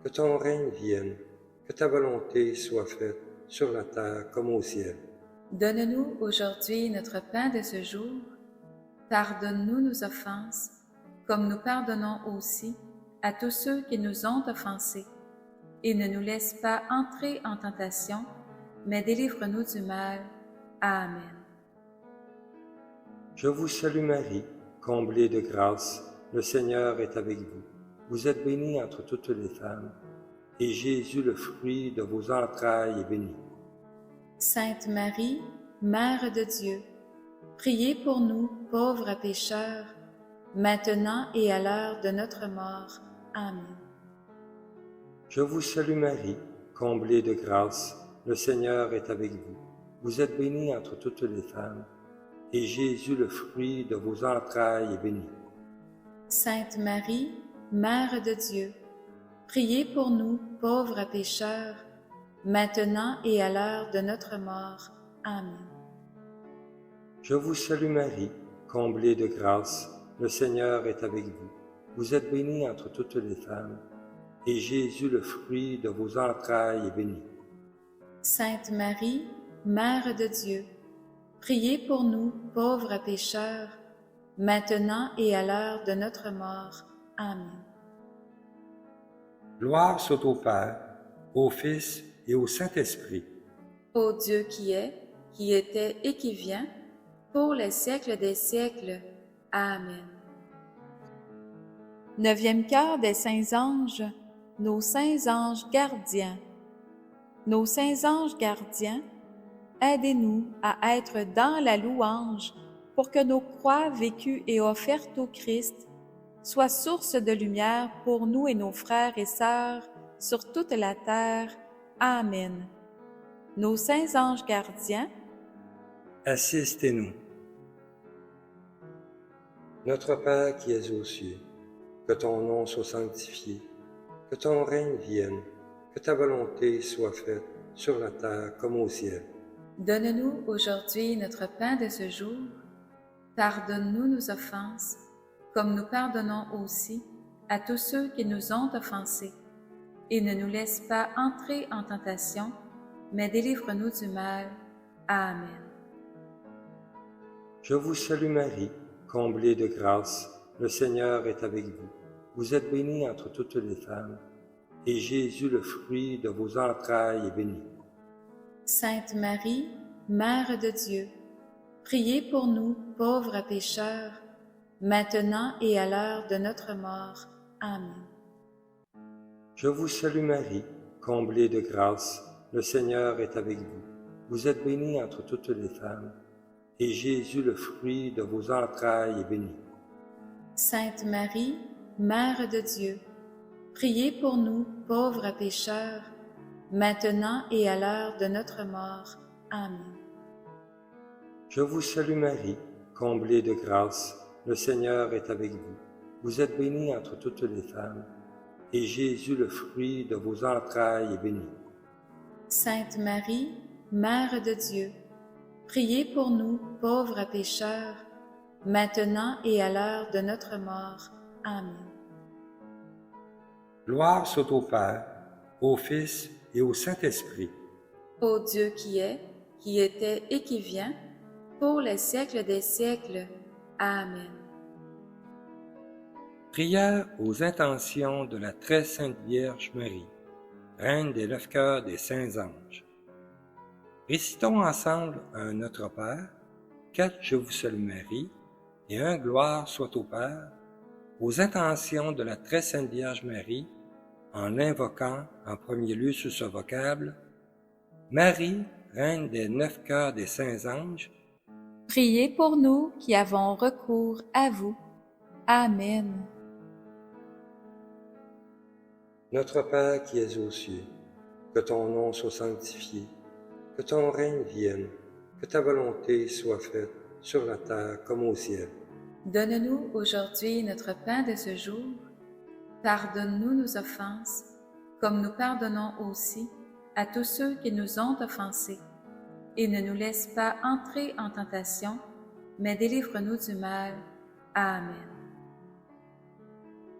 que ton règne vienne, que ta volonté soit faite sur la terre comme au ciel.
donne-nous aujourd'hui notre pain de ce jour. Pardonne-nous nos offenses, comme nous pardonnons aussi à tous ceux qui nous ont offensés. Et ne nous laisse pas entrer en tentation, mais délivre-nous du mal. Amen.
Je vous salue Marie, comblée de grâce, le Seigneur est avec vous. Vous êtes bénie entre toutes les femmes, et Jésus, le fruit de vos entrailles, est béni.
Sainte Marie, Mère de Dieu, priez pour nous, pauvres pécheurs, maintenant et à l'heure de notre mort. Amen.
Je vous salue Marie, comblée de grâce, le Seigneur est avec vous. Vous êtes bénie entre toutes les femmes, et Jésus, le fruit de vos entrailles, est béni.
Sainte Marie, Mère de Dieu, priez pour nous, pauvres pécheurs, maintenant et à l'heure de notre mort. Amen.
Je vous salue Marie, comblée de grâce, le Seigneur est avec vous. Vous êtes bénie entre toutes les femmes, et Jésus, le fruit de vos entrailles, est béni.
Sainte Marie, Mère de Dieu, priez pour nous, pauvres pécheurs, maintenant et à l'heure de notre mort. Amen.
Gloire soit au Père, au Fils et au Saint-Esprit.
Ô Dieu qui est, qui était et qui vient, pour les siècles des siècles. Amen. Neuvième cœur des saints anges, nos saints anges gardiens. Nos saints anges gardiens, aidez-nous à être dans la louange pour que nos croix vécues et offertes au Christ soient source de lumière pour nous et nos frères et sœurs sur toute la terre. Amen. Nos saints anges gardiens,
assistez-nous. Notre Père qui es aux cieux, que ton nom soit sanctifié, que ton règne vienne, que ta volonté soit faite sur la terre comme au ciel.
donne-nous aujourd'hui notre pain de ce jour. Pardonne-nous nos offenses, comme nous pardonnons aussi à tous ceux qui nous ont offensés. Et ne nous laisse pas entrer en tentation, mais délivre-nous du mal. Amen.
Je vous salue Marie, comblée de grâce, le Seigneur est avec vous. Vous êtes bénie entre toutes les femmes, et Jésus, le fruit de vos entrailles, est béni.
Sainte Marie, Mère de Dieu, priez pour nous, pauvres pécheurs, maintenant et à l'heure de notre mort. Amen.
Je vous salue Marie, comblée de grâce, le Seigneur est avec vous. Vous êtes bénie entre toutes les femmes, et Jésus, le fruit de vos entrailles, est béni.
Sainte Marie, Mère de Dieu, priez pour nous, pauvres pécheurs, maintenant et à l'heure de notre mort. Amen.
Je vous salue Marie, comblée de grâce, le Seigneur est avec vous. Vous êtes bénie entre toutes les femmes, et Jésus, le fruit de vos entrailles, est béni.
Sainte Marie, Mère de Dieu, priez pour nous, pauvres pécheurs, maintenant et à l'heure de notre mort. Amen.
Gloire soit au Père, au Fils et au Saint-Esprit.
Ô Dieu qui est, qui était et qui vient, pour les siècles des siècles. Amen.
Prière aux intentions de la très sainte Vierge Marie, Reine des 9 cœurs des saints anges. Récitons ensemble un Notre Père, 4 Je vous salue Marie et un Gloire soit au Père, aux intentions de la très sainte Vierge Marie, en l'invoquant en premier lieu sous ce vocable, Marie, Reine des 9 cœurs des saints anges,
Priez pour nous qui avons recours à vous. Amen.
Notre Père qui es aux cieux, que ton nom soit sanctifié, que ton règne vienne, que ta volonté soit faite sur la terre comme au ciel.
Donne-nous aujourd'hui notre pain de ce jour. Pardonne-nous nos offenses, comme nous pardonnons aussi à tous ceux qui nous ont offensés. Et ne nous laisse pas entrer en tentation, mais délivre-nous du mal. Amen.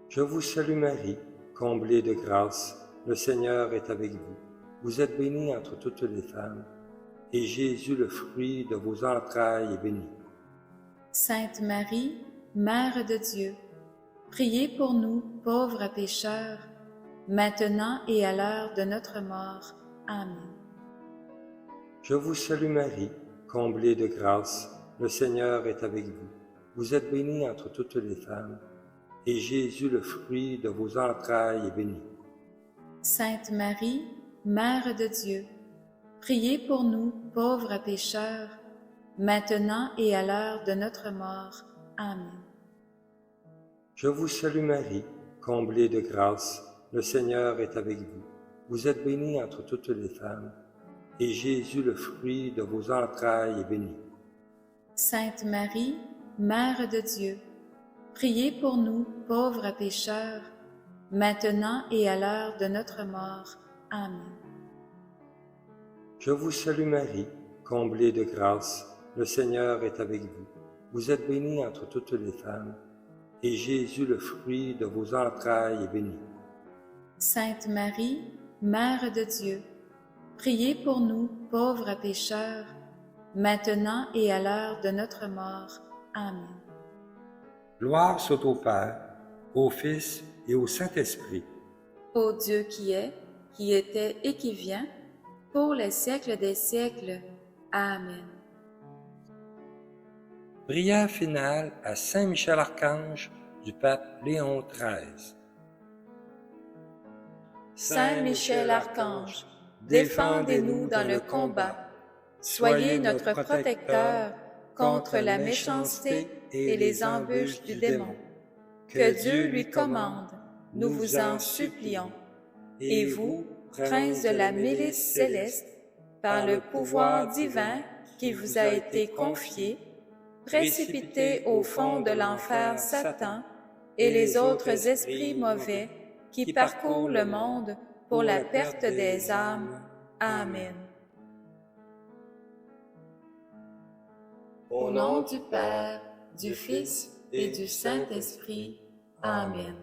Je vous salue Marie, comblée de grâce, le Seigneur est avec vous. Vous êtes bénie entre toutes les femmes, et Jésus, le fruit de vos entrailles, est béni.
Sainte Marie, Mère de Dieu, priez pour nous, pauvres pécheurs, maintenant et à l'heure de notre mort. Amen.
Je vous salue Marie, comblée de grâce, le Seigneur est avec vous. Vous êtes bénie entre toutes les femmes, et Jésus, le fruit de vos entrailles, est béni.
Sainte Marie, Mère de Dieu, priez pour nous, pauvres pécheurs, maintenant et à l'heure de notre mort. Amen.
Je vous salue Marie, comblée de grâce, le Seigneur est avec vous. Vous êtes bénie entre toutes les femmes, et Jésus, le fruit de vos entrailles, est béni.
Sainte Marie, Mère de Dieu, priez pour nous, pauvres pécheurs, maintenant et à l'heure de notre mort. Amen.
Je vous salue Marie, comblée de grâce, le Seigneur est avec vous. Vous êtes bénie entre toutes les femmes, et Jésus, le fruit de vos entrailles, est béni.
Sainte Marie, Mère de Dieu, priez pour nous, pauvres pécheurs, maintenant et à l'heure de notre mort. Amen.
Gloire soit au Père, au Fils et au Saint-Esprit.
Ô Dieu qui est, qui était et qui vient, pour les siècles des siècles. Amen.
Prière finale à Saint Michel Archange du pape Léon XIII.
Saint Michel Archange, défendez-nous dans le combat. Soyez notre protecteur contre la méchanceté et les embûches du démon. Que Dieu lui commande, nous vous en supplions. Et vous, prince de la milice céleste, par le pouvoir divin qui vous a été confié, précipitez au fond de l'enfer Satan et les autres esprits mauvais qui parcourent le monde pour la perte des âmes. Amen. Au nom du Père, du Fils et du Saint-Esprit. Amen.